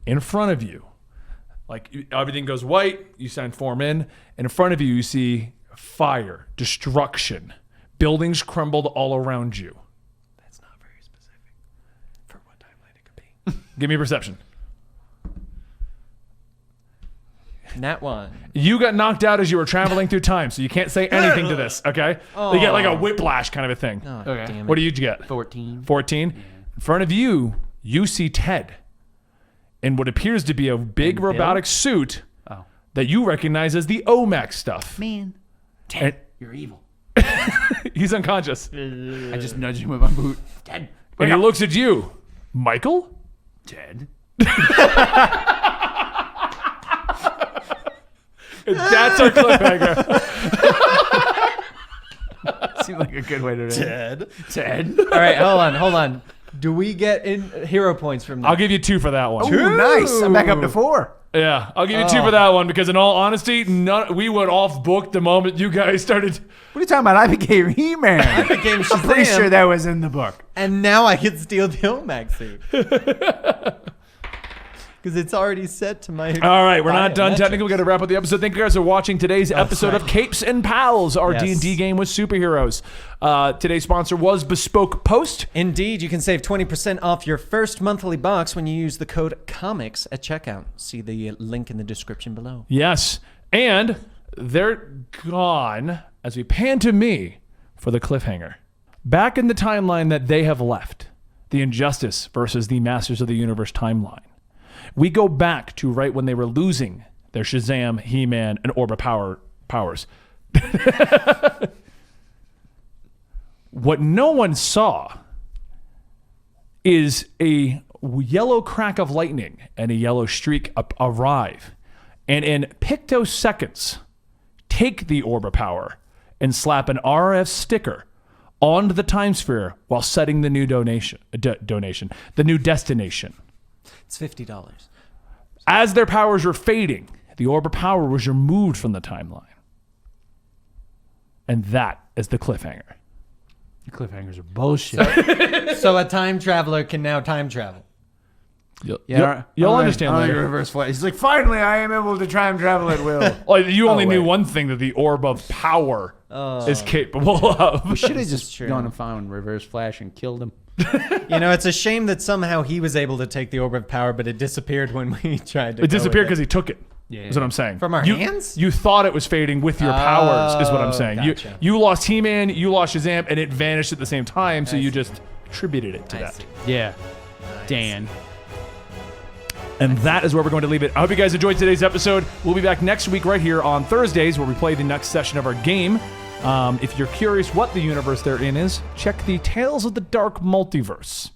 in front of you, like everything goes white, you form in, and in front of you, you see fire, destruction, buildings crumbled all around you. That's not very specific for what timeline it could be. Give me a perception. Nat 1. You got knocked out as you were traveling through time, so you can't say anything to this, okay? You get like a whiplash kind of a thing. Oh, Okay. damn it. What do you get? 14. 14. In front of you, you see Ted in what appears to be a big And Bill? robotic suit Oh. that you recognize as the OMAC stuff. Man. And You're evil. he's unconscious. I just nudged him with my boot. Ted. And he looks at you. Michael? That's our cliffhanger. Seems like a good way to do it. Ted. All right, hold on. Do we get hero points from that? I'll give you 2 for that one. Ooh, nice. I'm back up to 4. Yeah, I'll give you 2 for that one because, in all honesty, we went off book the moment you guys started. What are you talking about? I became He-Man. I became I'm pretty Shazam. sure that was in the book. And now I can steal the Omac suit. Because it's already set to my... All right, we're not done. biometrics. Technically, we got to wrap up the episode. Thank you guys for watching today's episode of Capes and Pals, our Yes. D&D game with superheroes. Today's sponsor was Bespoke Post. Indeed, you can save 20% off your first monthly box when you use the code COMICS at checkout. See the link in the description below. Yes, and they're gone as we pan to me for the cliffhanger. Back in the timeline that they have left, the Injustice versus the Masters of the Universe timeline, we go back to right when they were losing their Shazam, He-Man, and Orb of powers. What no one saw is a yellow crack of lightning and a yellow streak arrive, and in pictoseconds, take the Orb of Power and slap an RF sticker onto the time sphere while setting the new the new destination. It's $50. As their powers were fading, the Orb of Power was removed from the timeline. And that is the cliffhanger. The cliffhangers are bullshit. So a time traveler can now time travel. You'll understand later. Reverse flight. He's like, finally, I am able to time travel at will. Oh, you only knew wait. one thing, that the Orb of Power is capable of. We should have This just is true. gone and found Reverse Flash and killed him. You know, it's a shame that somehow he was able to take the Orb of Power, but it disappeared when we tried to It disappeared because he took it. Yeah. Is what I'm saying. From our hands? You thought it was fading with your powers, is what I'm saying. Gotcha. You lost He-Man, you lost Shazam, and it vanished at the same time, so I you see. just attributed it to I that. see. Yeah. Dan. And that is where we're going to leave it. I hope you guys enjoyed today's episode. We'll be back next week right here on Thursdays where we play the next session of our game. If you're curious what the universe they're in is, check the Tales of the Dark Multiverse.